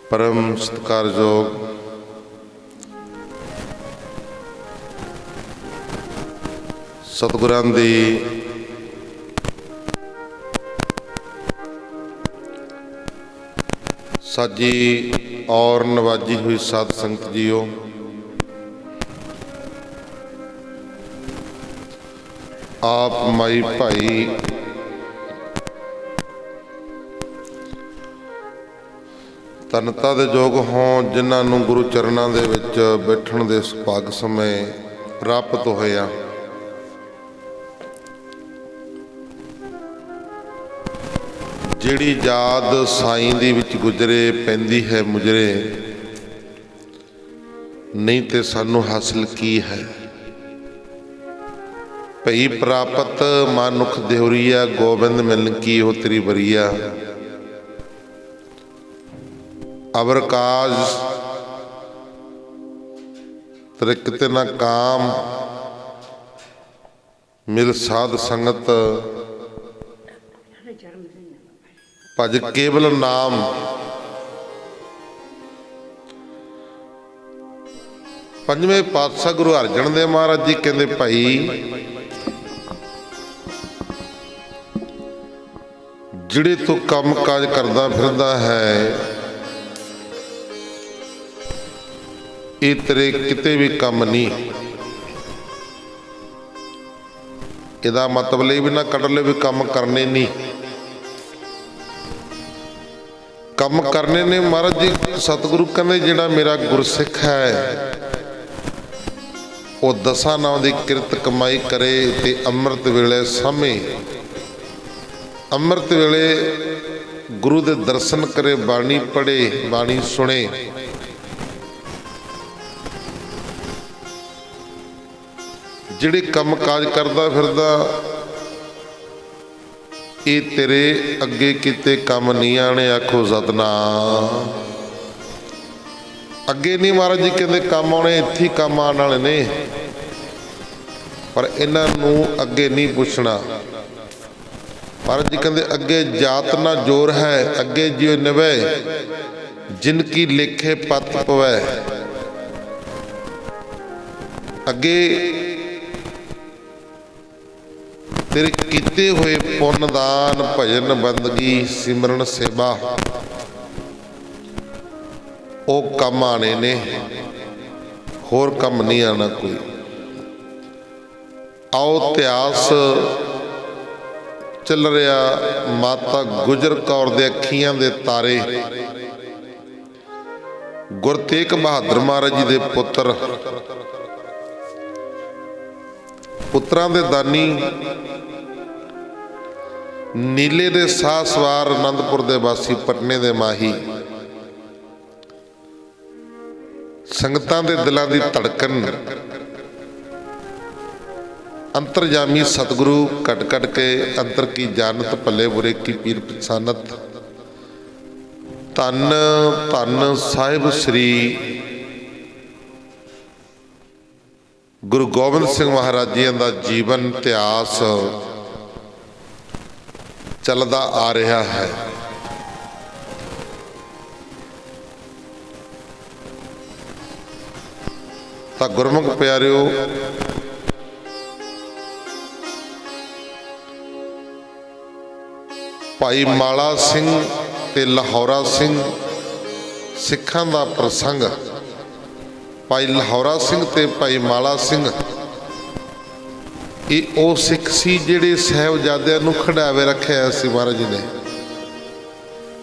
परम सत्कारयोग सतगुरां दी साजी और नवाजी हुई साध संगत जीओ, आप माई भाई ਧਨਤਾ ਦੇ ਯੋਗ ਹੋਂ, ਜਿਨ੍ਹਾਂ ਨੂੰ ਗੁਰੂ ਚਰਨਾਂ ਦੇ ਵਿੱਚ ਬੈਠਣ ਦੇ ਸੁਭਾਗ ਸਮੇਂ ਪ੍ਰਾਪਤ ਹੋਇਆ। ਜਿਹੜੀ ਯਾਦ ਸਾਈਂ ਦੀ ਵਿੱਚ ਗੁਜ਼ਰੇ ਪੈਂਦੀ ਹੈ ਮੁਜਰੇ, ਨਹੀਂ ਤੇ ਸਾਨੂੰ ਹਾਸਲ ਕੀ ਹੈ। ਭਈ ਪ੍ਰਾਪਤ ਮਾਨੁਖ ਦੇਹੁਰੀਆ, ਗੋਬਿੰਦ ਮਿਲਨ ਕੀ ਹੋ ਤੇਰੀ ਬਰੀਆ। अवर काज तृकत न काम, मिल साध संगत भज केवल नाम। पंजवें पातशाह गुरु अर्जन देव महाराज जी कहते, भाई जिहड़े तू काम काज करदा फिरदा है, ये तेरे किते भी कम नहीं। इहदा मतलब ये भी ना कढ़ ले भी कम करने नहीं, कम करने ने। महाराज जी सतगुरु कहते, जिहड़ा मेरा गुरसिख है वो 10 नाम की किरत कमाई करे ते अमृत वेले सामे, अमृत वेले गुरु दे दर्शन करे, बाणी पढ़े, बाणी सुने। ਜਿਹੜੇ ਕੰਮ ਕਾਜ ਕਰਦਾ ਫਿਰਦਾ, ਇਹ ਤੇਰੇ ਅੱਗੇ ਕਿਤੇ ਕੰਮ ਨਹੀਂ ਆਣੇ। ਆਖੋ ਸਤਿਨਾਮ। ਅੱਗੇ ਨਹੀਂ ਮਹਾਰਾਜ ਜੀ ਕਹਿੰਦੇ ਕੰਮ ਆਉਣੇ, ਇੱਥੇ ਹੀ ਕੰਮ ਆਉਣ ਵਾਲੇ ਨੇ, ਪਰ ਇਹਨਾਂ ਨੂੰ ਅੱਗੇ ਨਹੀਂ ਪੁੱਛਣਾ। ਮਹਾਰਾਜ ਜੀ ਕਹਿੰਦੇ ਅੱਗੇ ਜਾਤ ਨਾ ਜੋਰ ਹੈ, ਅੱਗੇ ਜਿਉ ਨਿਵੈ ਜਿਨ ਕੀ ਲੇਖੇ ਪਤ ਪਵੈ। ਅੱਗੇ तेरे कीते हुए पुन दान भजन बंदगी सिमरन सेवा, वो कम आने ने, होर कम नहीं आना कोई। आओ इतिहास चल रहा माता गुजर कौर दे अखियां दे तारे। गुरु तेग बहादुर महाराज जी दे पुत्र, पुत्रां दे दानी, नीले दे साह सवार, आनंदपुर दे वासी, पटने दे माही, संगतां दे दिलां दी धड़कन, अंतरजामी सतगुरु कट कट के अंतर की जानत, भले बुरे की पीर पछानत। धन धन साहिब श्री गुरु गोबिंद सिंह महाराज जी का जीवन इतिहास चलता आ रहा है। तो गुरमुख प्यारिओ, भाई माला सिंह ते लाहौरा सिंह सिखां दा प्रसंग। भाई लाहौरा सिंह ते भाई माला सिंह ये वो सिख सी जिहड़े साहिबजादिਆਂ ਨੂੰ ਖੜਾਵੇ ਰੱਖਿਆ ਸੀ। महाराज जी ने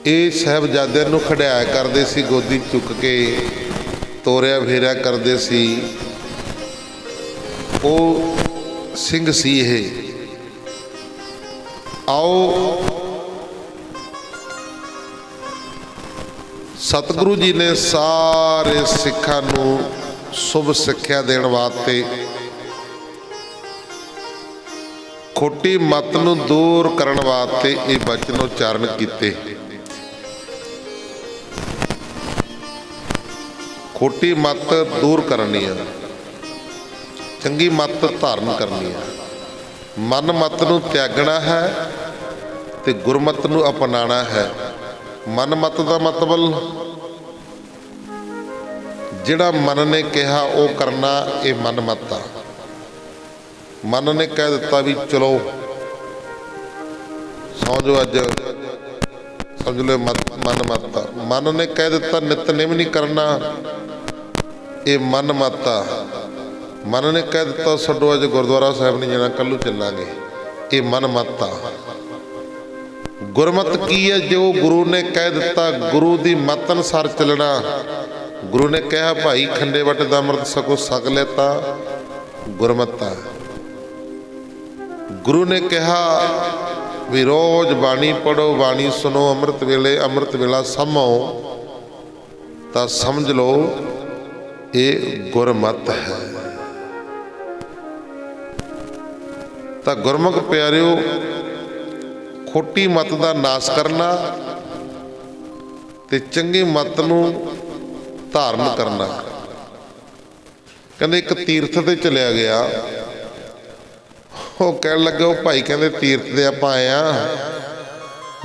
ये साहिबजादिਆਂ ਨੂੰ ਖੜਾਇਆ ਕਰਦੇ ਸੀ, ਗੋਦੀ ਚੁੱਕ ਕੇ ਤੋਰਿਆ ਫੇਰਿਆ ਕਰਦੇ ਸੀ। ਉਹ ਸਿੰਘ ਸੀ ਇਹ। आओ सतगुरु जी ने सारे सिखां नूं शुभ सिक्ख्या देण वास्ते खोटी मत नूं दूर करन वास्ते ये वचन उच्चारण कीते। खोटी मत दूर करनी है, चंगी मत धारण करनी है, मन मत नूं त्यागना है ते गुरमत नूं अपनाना है। मन मत का मतलब ਜਿਹੜਾ ਮਨ ਨੇ ਕਿਹਾ ਉਹ ਕਰਨਾ, ਇਹ ਮਨ ਮੱਤ ਆ। ਮਨ ਨੇ ਕਹਿ ਦਿੱਤਾ ਵੀ ਚਲੋ ਸੌਂ ਜਾਓ, ਅੱਜ ਸਮਝ ਲਓ ਮਨ ਮੱਤ ਆ। ਮਨ ਨੇ ਕਹਿ ਦਿੱਤਾ ਨਿਤਨੇਮ ਨਹੀਂ ਕਰਨਾ, ਇਹ ਮਨ ਮੱਤ ਆ। ਮਨ ਨੇ ਕਹਿ ਦਿੱਤਾ ਛੱਡੋ ਅੱਜ ਗੁਰਦੁਆਰਾ ਸਾਹਿਬ ਨਹੀਂ ਜਾਣਾ, ਕੱਲ੍ਹ ਨੂੰ ਚੱਲਾਂਗੇ, ਇਹ ਮਨ ਮੱਤ ਆ। ਗੁਰਮਤ ਕੀ ਹੈ? ਜੋ ਗੁਰੂ ਨੇ ਕਹਿ ਦਿੱਤਾ, ਗੁਰੂ ਦੀ ਮੱਤ ਅਨੁਸਾਰ ਚੱਲਣਾ। ਗੁਰੂ ਨੇ ਕਿਹਾ ਭਾਈ ਖੰਡੇ ਵੱਟ ਦਾ ਅੰਮ੍ਰਿਤ ਛਕੋ, ਛਕ ਲੈਤਾ, ਗੁਰਮਤ ਆ। ਗੁਰੂ ਨੇ ਕਿਹਾ ਵੀ ਰੋਜ਼ ਬਾਣੀ ਪੜ੍ਹੋ, ਬਾਣੀ ਸੁਣੋ, ਅੰਮ੍ਰਿਤ ਵੇਲੇ ਅੰਮ੍ਰਿਤ ਵੇਲਾ ਸਮੋ, ਤਾਂ ਸਮਝ ਲਓ ਇਹ ਗੁਰਮਤ ਹੈ। ਤਾਂ ਗੁਰਮੁਖ ਪਿਆਰਿਓ, ਖੋਟੀ ਮੱਤ ਦਾ ਨਾਸ਼ ਕਰਨਾ ਤੇ ਚੰਗੀ ਮੱਤ ਨੂੰ ਧਾਰਨ ਕਰਨਾ। ਕਹਿੰਦੇ ਇੱਕ ਤੀਰਥ ਤੇ ਚਲਿਆ ਗਿਆ, ਉਹ ਕਹਿਣ ਲੱਗਾ, ਉਹ ਭਾਈ ਕਹਿੰਦੇ ਤੀਰਥ ਤੇ ਆਪਾਂ ਆਏ ਆ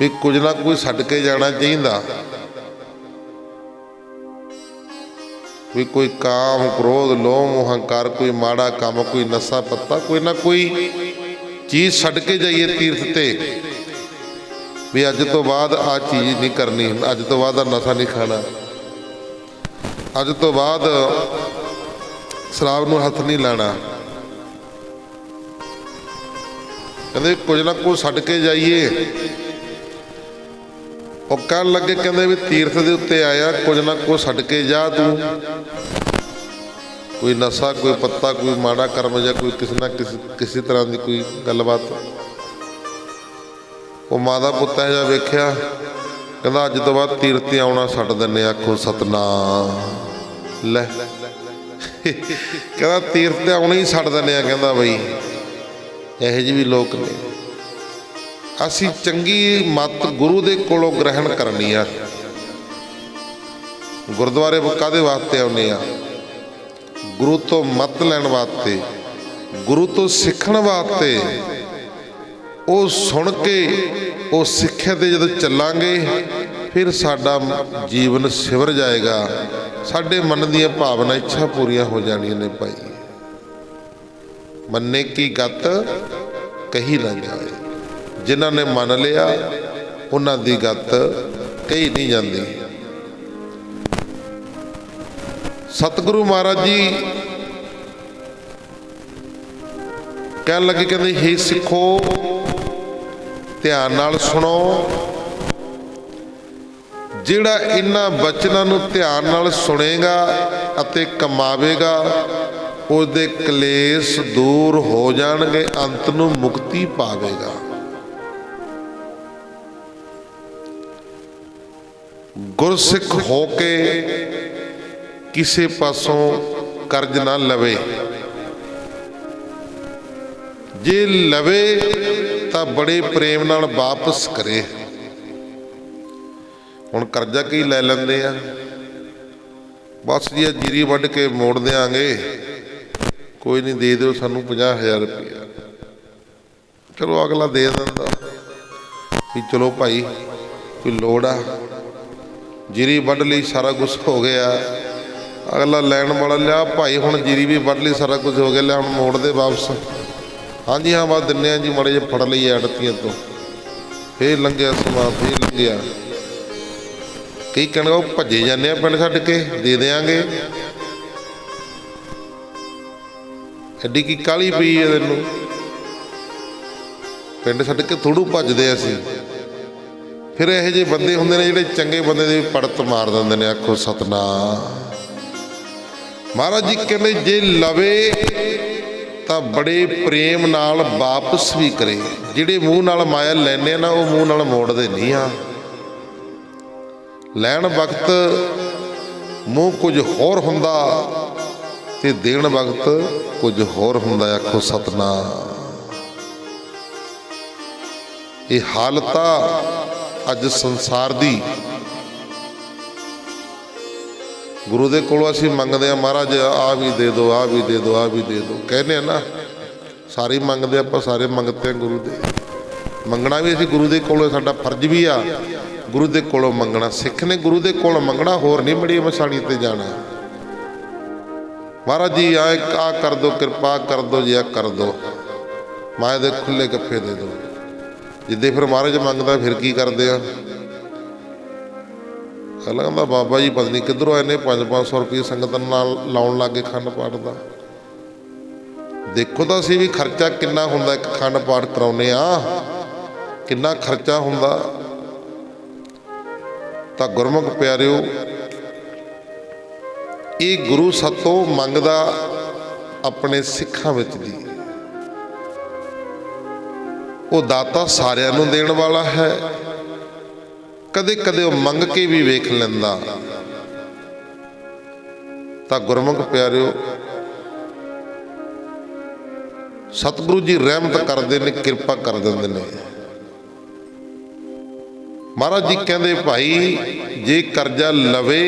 ਵੀ ਕੁਝ ਨਾ ਕੁਝ ਛੱਡ ਕੇ ਜਾਣਾ ਚਾਹੀਦਾ, ਵੀ ਕੋਈ ਕਾਮ ਕ੍ਰੋਧ ਲੋਭ ਹੰਕਾਰ, ਕੋਈ ਮਾੜਾ ਕੰਮ, ਕੋਈ ਨਸ਼ਾ ਪੱਤਾ, ਕੋਈ ਨਾ ਕੋਈ ਚੀਜ਼ ਛੱਡ ਕੇ ਜਾਈਏ ਤੀਰਥ ਤੇ, ਵੀ ਅੱਜ ਤੋਂ ਬਾਅਦ ਆਹ ਚੀਜ਼ ਨਹੀਂ ਕਰਨੀ, ਅੱਜ ਤੋਂ ਬਾਅਦ ਨਸ਼ਾ ਨਹੀਂ ਖਾਣਾ, ਅੱਜ ਤੋਂ ਬਾਅਦ ਸ਼ਰਾਬ ਨੂੰ ਹੱਥ ਨਹੀਂ ਲਾਣਾ। ਕਹਿੰਦੇ ਕੁਝ ਨਾ ਕੁਝ ਛੱਡ ਕੇ ਜਾਈਏ। ਉਹ ਕਹਿਣ ਲੱਗੇ, ਕਹਿੰਦੇ ਵੀ ਤੀਰਥ ਦੇ ਉੱਤੇ ਆਇਆ, ਕੁਝ ਨਾ ਕੁਝ ਛੱਡ ਕੇ ਜਾ ਤੂੰ, ਕੋਈ ਨਸ਼ਾ, ਕੋਈ ਪੱਤਾ, ਕੋਈ ਮਾੜਾ ਕਰਮ, ਜਾਂ ਕੋਈ ਕਿਸੇ ਨਾ ਕਿਸੇ ਤਰ੍ਹਾਂ ਦੀ ਕੋਈ ਗੱਲਬਾਤ। ਉਹ ਮਾਂ ਦਾ ਪੁੱਤ ਇਹੋ ਜਿਹਾ ਵੇਖਿਆ, ਕਹਿੰਦਾ ਅੱਜ ਤੋਂ ਬਾਅਦ ਤੀਰਥ ਤੇ ਆਉਣਾ ਛੱਡ ਦਿੰਦੇ, ਆਖੋ ਸਤਨਾਮ। ਲੈ ਕਹਿੰਦਾ ਤੀਰਥ ਤੇ ਆਉਣਾ ਹੀ ਛੱਡ ਦਿੰਦੇ ਆ। ਕਹਿੰਦਾ ਬਈ ਇਹੋ ਜਿਹੇ ਵੀ ਲੋਕ ਨੇ। ਅਸੀਂ ਚੰਗੀ ਮੱਤ ਗੁਰੂ ਦੇ ਕੋਲੋਂ ਗ੍ਰਹਿਣ ਕਰਨੀ ਆ। ਗੁਰਦੁਆਰੇ ਕਾਹਦੇ ਵਾਸਤੇ ਆਉਂਦੇ ਆ? ਗੁਰੂ ਤੋਂ ਮੱਤ ਲੈਣ ਵਾਸਤੇ, ਗੁਰੂ ਤੋਂ ਸਿੱਖਣ ਵਾਸਤੇ। ਉਹ ਸੁਣ ਕੇ ਉਹ ਸਿੱਖਿਆ ਤੇ ਜਦੋਂ ਚੱਲਾਂਗੇ ਫਿਰ ਸਾਡਾ ਜੀਵਨ ਸਿਵਰ ਜਾਏਗਾ, ਸਾਡੇ ਮਨ ਦੀਆਂ ਭਾਵਨਾ ਇੱਛਾ ਪੂਰੀਆਂ ਹੋ ਜਾਣੀਆਂ ਨੇ। ਭਾਈ ਮੰਨੇ ਕੀ ਗਤ ਕਹੀ ਨਾ ਜਾਏ, ਜਿਨ੍ਹਾਂ ਨੇ ਮੰਨ ਲਿਆ ਉਹਨਾਂ ਦੀ ਗਤ ਕਹੀ ਨਹੀਂ ਜਾਂਦੀ। ਸਤਿਗੁਰੂ ਮਹਾਰਾਜ ਜੀ ਕਹਿਣ ਲੱਗੇ, ਕਹਿੰਦੇ ਹੇ ਸਿੱਖੋ ਧਿਆਨ ਨਾਲ ਸੁਣੋ, ਜਿਹੜਾ ਇਹਨਾਂ ਬਚਨਾਂ ਨੂੰ ਧਿਆਨ ਨਾਲ ਸੁਣੇਗਾ ਅਤੇ ਕਮਾਵੇਗਾ, ਉਹਦੇ ਕਲੇਸ਼ ਦੂਰ ਹੋ ਜਾਣਗੇ, ਅੰਤ ਨੂੰ ਮੁਕਤੀ ਪਾਵੇਗਾ। ਗੁਰਸਿੱਖ ਹੋ ਕੇ ਕਿਸੇ ਪਾਸੋਂ ਕਰਜ਼ ਨਾ ਲਵੇ, ਜੇ ਲਵੇ ਤਾਂ ਬੜੇ ਪ੍ਰੇਮ ਨਾਲ ਵਾਪਸ ਕਰੇ। ਹੁਣ ਕਰਜ਼ਾ ਕੀ ਲੈ ਲੈਂਦੇ ਆ, ਬਸ ਜੀ ਜੀਰੀ ਵੱਢ ਕੇ ਮੋੜ ਦਿਆਂਗੇ, ਕੋਈ ਨਹੀਂ ਦੇ ਦਿਓ ਸਾਨੂੰ 50,000 ਰੁਪਇਆ। ਚਲੋ ਅਗਲਾ ਦੇ ਦਿੰਦਾ ਵੀ ਚਲੋ ਭਾਈ ਕੋਈ ਲੋੜ ਆ, ਜੀਰੀ ਵੱਢ ਲਈ, ਸਾਰਾ ਕੁਝ ਹੋ ਗਿਆ। ਅਗਲਾ ਲੈਣ ਵਾਲਾ, ਲਿਆ ਭਾਈ ਹੁਣ ਜੀਰੀ ਵੀ ਵੱਢ ਲਈ, ਸਾਰਾ ਕੁਝ ਹੋ ਗਿਆ, ਲਿਆ ਹੁਣ ਮੋੜ ਦੇ ਵਾਪਸ। ਹਾਂਜੀ ਹਾਂ ਬਸ ਦਿੰਦੇ ਹਾਂ ਜੀ, ਮਾੜੇ ਜਿਹੇ ਫੜ ਲਈ ਅੜਤੀਆਂ ਤੋਂ। ਫੇਰ ਲੰਘਿਆ ਸਮਾਂ, ਫੇਰ ਲੰਘਿਆ। ਕਈ ਕਹਿਣਗੇ ਉਹ ਭੱਜੇ ਜਾਂਦੇ ਆ ਪਿੰਡ ਛੱਡ ਕੇ, ਦੇ ਦਿਆਂਗੇ। ਐਡੀ ਕੀ ਕਾਹਲੀ ਪਈ ਹੈ ਤੈਨੂੰ, ਪਿੰਡ ਛੱਡ ਕੇ ਥੋੜੂ ਭੱਜਦੇ ਅਸੀਂ। ਫਿਰ ਇਹੋ ਜਿਹੇ ਬੰਦੇ ਹੁੰਦੇ ਨੇ ਜਿਹੜੇ ਚੰਗੇ ਬੰਦੇ ਦੀ ਪੜਤ ਮਾਰ ਦਿੰਦੇ ਨੇ। ਆਖੋ ਸਤਨਾਮ। ਮਹਾਰਾਜ ਜੀ ਕਹਿੰਦੇ ਜੇ ਲਵੇ ਤਾਂ ਬੜੇ ਪ੍ਰੇਮ ਨਾਲ ਵਾਪਸ ਵੀ ਕਰੇ। ਜਿਹੜੇ ਮੂੰਹ ਨਾਲ ਮਾਇਆ ਲੈਂਦੇ ਨਾ, ਉਹ ਮੂੰਹ ਨਾਲ ਮੋੜਦੇ ਨਹੀਂ ਆ। ਲੈਣ ਵਕਤ ਮੂੰਹ ਕੁਝ ਹੋਰ ਹੁੰਦਾ ਤੇ ਦੇਣ ਵਕਤ ਕੁਝ ਹੋਰ ਹੁੰਦਾ। ਆਖੋ ਸਤਨਾਮ। ਇਹ ਹਾਲਤ ਆ ਅੱਜ ਸੰਸਾਰ ਦੀ। ਗੁਰੂ ਦੇ ਕੋਲੋਂ ਅਸੀਂ ਮੰਗਦੇ ਆ, ਮਹਾਰਾਜ ਆ ਵੀ ਦੇ ਦਿਓ, ਆ ਵੀ ਦੇ ਦਿਓ, ਆ ਵੀ ਦੇ ਦਿਓ, ਕਹਿੰਦੇ ਆ ਨਾ। ਸਾਰੇ ਮੰਗਦੇ, ਆਪਾਂ ਸਾਰੇ ਮੰਗਦੇ ਆ ਗੁਰੂ ਦੇ। ਮੰਗਣਾ ਵੀ ਅਸੀਂ ਗੁਰੂ ਦੇ ਕੋਲੋਂ, ਸਾਡਾ ਫਰਜ਼ ਵੀ ਆ ਗੁਰੂ ਦੇ ਕੋਲੋਂ ਮੰਗਣਾ। ਸਿੱਖ ਨੇ ਗੁਰੂ ਦੇ ਕੋਲੋਂ ਮੰਗਣਾ, ਹੋਰ ਨਹੀਂ ਬੜੀ ਮਸਾਣੀ ਤੇ ਜਾਣਾ। महाराज जी आ कर दो, कृपा कर दो जी, आ कर दो, माए दे खुले कप्फे दे दो। जिद्दे फिर महाराज मंगदा फिर की करते हैं? अगला कहता बाबा जी पता नहीं किधरों इन्हें 500-500 रुपये संगत नाल लाउण लग गए खंड पाठ का। देखो तो असीं भी खर्चा किन्ना हुंदा, एक खंड पाठ कराउने आ किन्ना खर्चा हुंदा। तां गुरमुख प्यारिओ, ये गुरु सातों मंगदा अपने सिखां विच दी। वो दाता सारिआं नूं देण वाला है, कदे कदे वो मंग के भी वेख लैंदा। तां गुरमुख प्यारिओ, सतगुरु जी रहमत करते ने, कृपा कर देंदे ने। महाराज जी कहते भाई जे करजा लवे,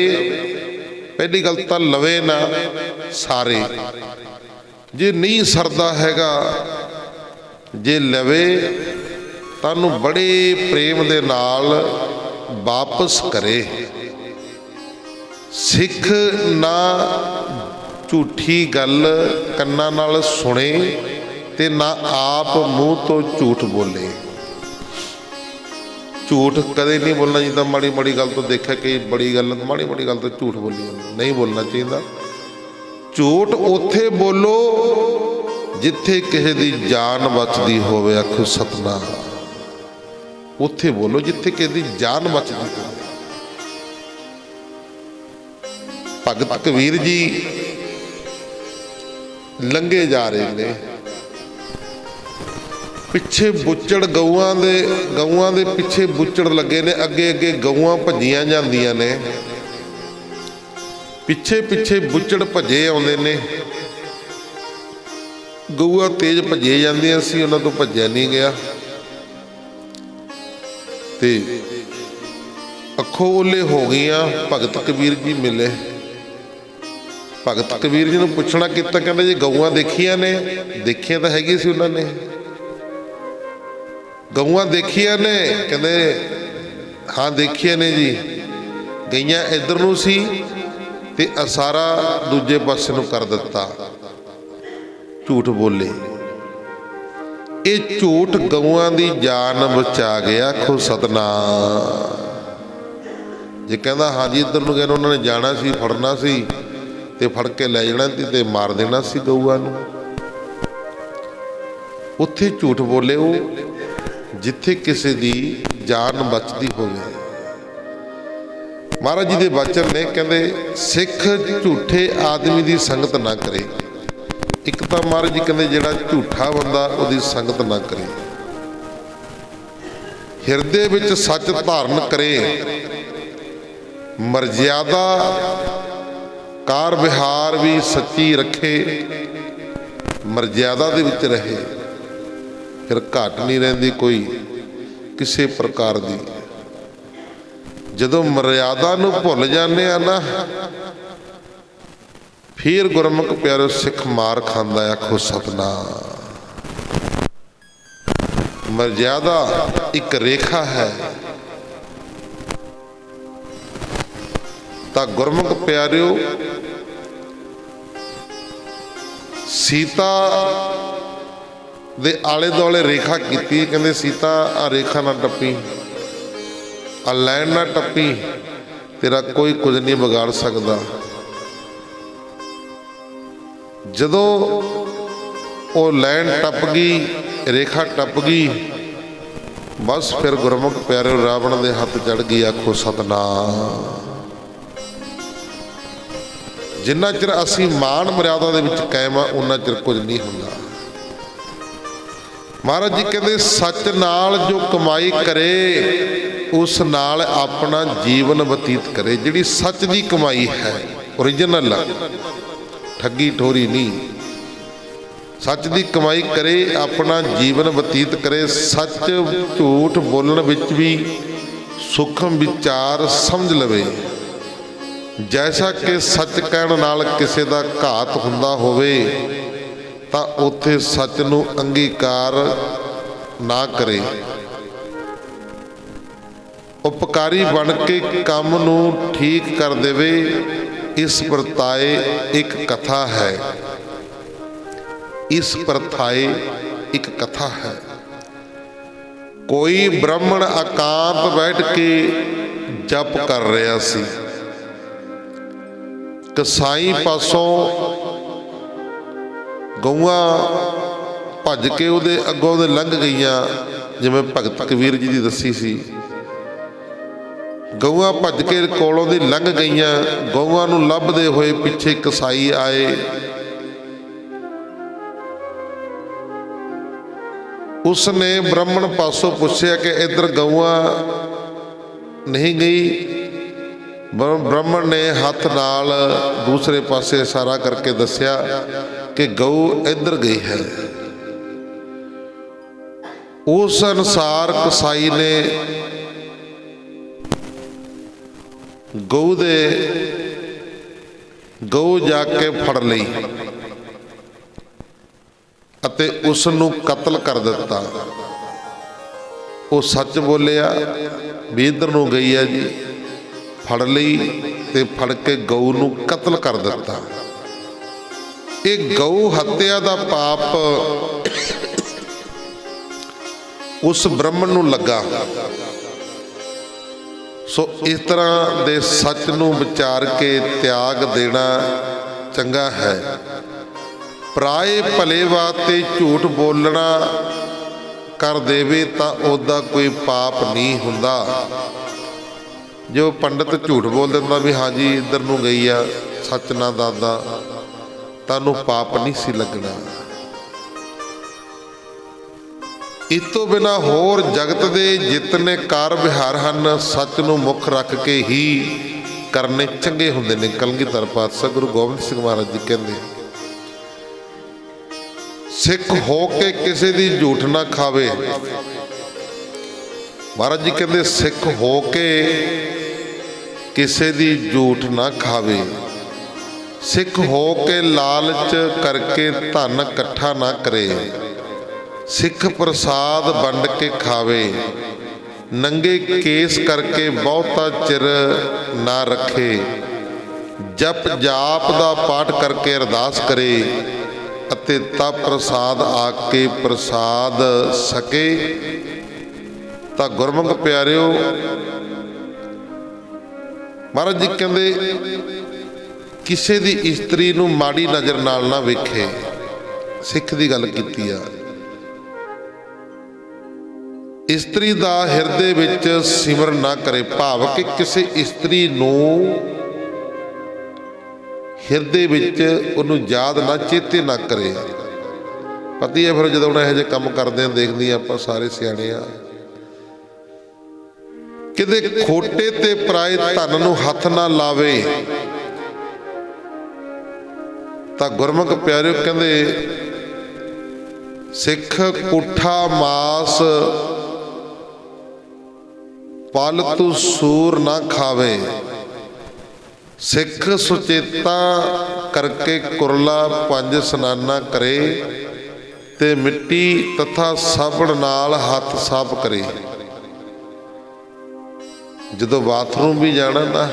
पहली गल तो लवे ना सारे, जे नहीं सरदा हैगा, जे लवे तानू बड़े प्रेम दे नाल वापस करे। सिख ना झूठी गल कन्ना नाल सुने ते ना आप मूँह तो झूठ बोले। झूठ कदे नहीं बोलना चाहिए। माड़ी माड़ी गल तो देखा कि बड़ी गल, माड़ी माड़ी गल तो झूठ बोली नहीं बोलना चाहिए। झूठ उथे बोलो जिथे किसी की जान बचती होवे, आखो सतनाम। उथे बोलो जिथे किसी की जान बचती हो। भगत कबीर जी लंघे जा रहे ने, पिछे बुचड़ गऊआं दे पिछे बुचड़ लगे ने, अगे अगे गऊआं भजियां जांदियां ने, पिछे पिछे बुचड़ भजे आउंदे ने। गऊआं तेज भजे जांदियां सी, उन्हां तों भज्या नहीं गया ते अखों ओले हो गईयां। भगत कबीर जी मिले, भगत कबीर जी नूं पुछना किता, कहंदे जी गऊआं देखियां ने? देखियां तां हैगी सी उन्हां ने। गऊआं देखिया ने? कहते हाँ देखिया ने जी। गईयां इधर नूं सी ते असारा दूजे पासे नूं कर दिता। झूठ बोले। ये झूठ गऊआं दी जान बचा गया, आखो सतनाम। जे कहंदा हाँ जी इधर नूं गए उन्होंने जाना सी, फड़ना सी ते फड़ के लै जाना सी ते मार देना सी गऊआं नूं। उत्थे झूठ बोले वो जिथे किसी की जान बचती होवे। महाराज जी के वचन ने, कहते सिख झूठे आदमी की संगत ना करे। एक तो महाराज जी कहते जिहड़ा झूठा बंदा उसकी संगत ना करे, हिरदे विच सच धारण करे, मर्यादा कार विहार भी सच्ची रखे, मर्यादा दे विच रहे, फिर घट नहीं रहिंदी कोई किसी प्रकार की। जदों मर्यादा नूं भुल जाने आ ना, फिर गुरमुख प्यारो सिख मार खांदा। आखो सतनाम। मर्यादा एक रेखा है। तां गुरमुख प्यारिओ, सीता दे आले दुआले रेखा की, कहते सीता आ रेखा ना टप्पी, आ लैन ना टप्पी, तेरा कोई कुछ नहीं बिगाड़ सकता। जदों वो लैन टप गई, रेखा टप गई, बस फिर गुरमुख प्यारे रावण दे हथ चढ़ गई। आखो सतनाम। जिन्ना चिर असी मान मर्यादा दे विच कायम आ, उन्ना चिर कुछ नहीं हुंदा। महाराज जी कहते सच नाल जो कमाई करे, उस नाल अपना जीवन बतीत करे। जिहड़ी सच की कमाई है, ओरिजिनल, ठगी ठोरी नहीं, सच की कमाई करे, अपना जीवन बतीत करे। सच झूठ बोलण विच भी सूखम विचार समझ लवे। जैसा कि सच कहण नाल किसी का घात हुंदा होवे, तां उत्थे सच नूं अंगीकार ना करे। उपकारी बन के काम नूं ठीक कर देवे इस परताए एक कथा है, इस परथाए एक कथा है। कोई ब्राह्मण एकांत बैठ के जप कर रहा सी। कसाई पासों गऊआं भज के ਉਹਦੇ ਅੱਗੋਂ ਦੇ लंघ गईयां, जिवें भगत कबीर जी की दसी सी। गऊआं भज के कोलों ਦੀ लंघ गईयां, गऊआं ਨੂੰ ਲੱਭਦੇ ਹੋਏ ਪਿੱਛੇ कसाई आए। उसने ब्राह्मण पासों पूछया कि इधर गऊआं नहीं गई। ब्राह्मण ने हाथ नाल दूसरे पासे इशारा करके दस्या कि गऊ इधर गई है। उस अनुसार कसाई ने गऊ जाके फड़ लई ਅਤੇ ਉਸ ਨੂੰ ਕਤਲ ਕਰ ਦਿੱਤਾ। ਉਹ ਸੱਚ ਬੋਲਿਆ ਵੀ ਇੱਧਰ ਨੂੰ ਗਈ ਹੈ ਜੀ, ਫੜ ਲਈ ਤੇ ਫੜ ਕੇ ਗਊ ਨੂੰ ਕਤਲ ਕਰ ਦਿੱਤਾ। ਇਹ ਗਊ ਹੱਤਿਆ ਦਾ ਪਾਪ ਉਸ ਬ੍ਰਾਹਮਣ ਨੂੰ ਲੱਗਾ। ਸੋ ਇਸ ਤਰ੍ਹਾਂ ਦੇ ਸੱਚ ਨੂੰ ਵਿਚਾਰ ਕੇ ਤਿਆਗ ਦੇਣਾ ਚੰਗਾ ਹੈ। ਪਰਾਏ ਭਲੇ ਵਾਸਤੇ ਝੂਠ ਬੋਲਣਾ ਕਰ ਦੇਵੇ ਤਾਂ ਉਹਦਾ ਕੋਈ ਪਾਪ ਨਹੀਂ ਹੁੰਦਾ। ਜੋ ਪੰਡਤ ਝੂਠ ਬੋਲ ਦਿੰਦਾ ਵੀ ਹਾਂਜੀ ਇੱਧਰ ਨੂੰ ਗਈ ਆ, ਸੱਚ ਨਾ ਦੱਸਦਾ, ਤੁਹਾਨੂੰ ਪਾਪ ਨਹੀਂ ਸੀ ਲੱਗਣਾ। ਇਸ ਤੋਂ ਬਿਨਾਂ ਹੋਰ ਜਗਤ ਦੇ ਜਿਤਨੇ ਕਾਰ ਵਿਹਾਰ ਹਨ, ਸੱਚ ਨੂੰ ਮੁੱਖ ਰੱਖ ਕੇ ਹੀ ਕਰਨੇ ਚੰਗੇ ਹੁੰਦੇ ਨੇ। ਕਲਗੀਧਰ ਪਾਤਸ਼ਾਹ ਗੁਰੂ ਗੋਬਿੰਦ ਸਿੰਘ ਮਹਾਰਾਜ ਜੀ ਕਹਿੰਦੇ, सिख हो के किसी दी झूठ ना खावे। महाराज जी कहते सिख हो के किसी दी झूठ ना खावे। सिख हो के लालच करके धन इकट्ठा ना करे। सिख प्रसाद वंड के खावे। नंगे केस करके बहुता चिर ना रखे। जप जाप दा पाठ करके अरदास करे ਅਤੇ ਤਾਂ ਪ੍ਰਸਾਦ ਆ ਕੇ ਪ੍ਰਸਾਦ ਸਕੇ। ਤਾਂ ਗੁਰਮੁਖ ਪਿਆਰਿਓ, ਮਹਾਰਾਜ ਜੀ ਕਹਿੰਦੇ ਕਿਸੇ ਦੀ ਇਸਤਰੀ ਨੂੰ ਮਾੜੀ ਨਜ਼ਰ ਨਾਲ ਨਾ ਵੇਖੇ। ਸਿੱਖ ਦੀ ਗੱਲ ਕੀਤੀ ਆ। ਇਸਤਰੀ ਦਾ ਹਿਰਦੇ ਵਿੱਚ ਸਿਮਰਨ ਨਾ ਕਰੇ, ਭਾਵ ਕਿ ਕਿਸੇ ਇਸਤਰੀ ਨੂੰ ਹਿਰਦੇ ਵਿੱਚ ਉਹਨੂੰ ਯਾਦ ਨਾ ਚੇਤੇ ਨਾ ਕਰੇ। ਪਤਾ ਹੈ ਫਿਰ ਜਦੋਂ ਇਹੋ ਜਿਹੇ ਕੰਮ ਕਰਦੇ ਹਾਂ, ਦੇਖਦੇ ਹਾਂ ਆਪਾਂ ਸਾਰੇ ਸਿਆਣੇ ਆ। ਕਿਤੇ ਖੋਟੇ ਤੇ ਪਰਾਏ ਧਨ ਨੂੰ ਹੱਥ ਨਾ ਲਾਵੇ। ਤਾਂ ਗੁਰਮੁਖ ਪਿਆਰਿਓ ਕਹਿੰਦੇ ਸਿੱਖ ਕੁੱਠਾ ਮਾਸ ਪਾਲਤੂ ਸੂਰ ਨਾ ਖਾਵੇ। सिख सुचेता करके कुरला पंज स्नाना करे ते मिट्टी तथा साबण नाल हाथ साफ करे। जदों बाथरूम भी जाना ना,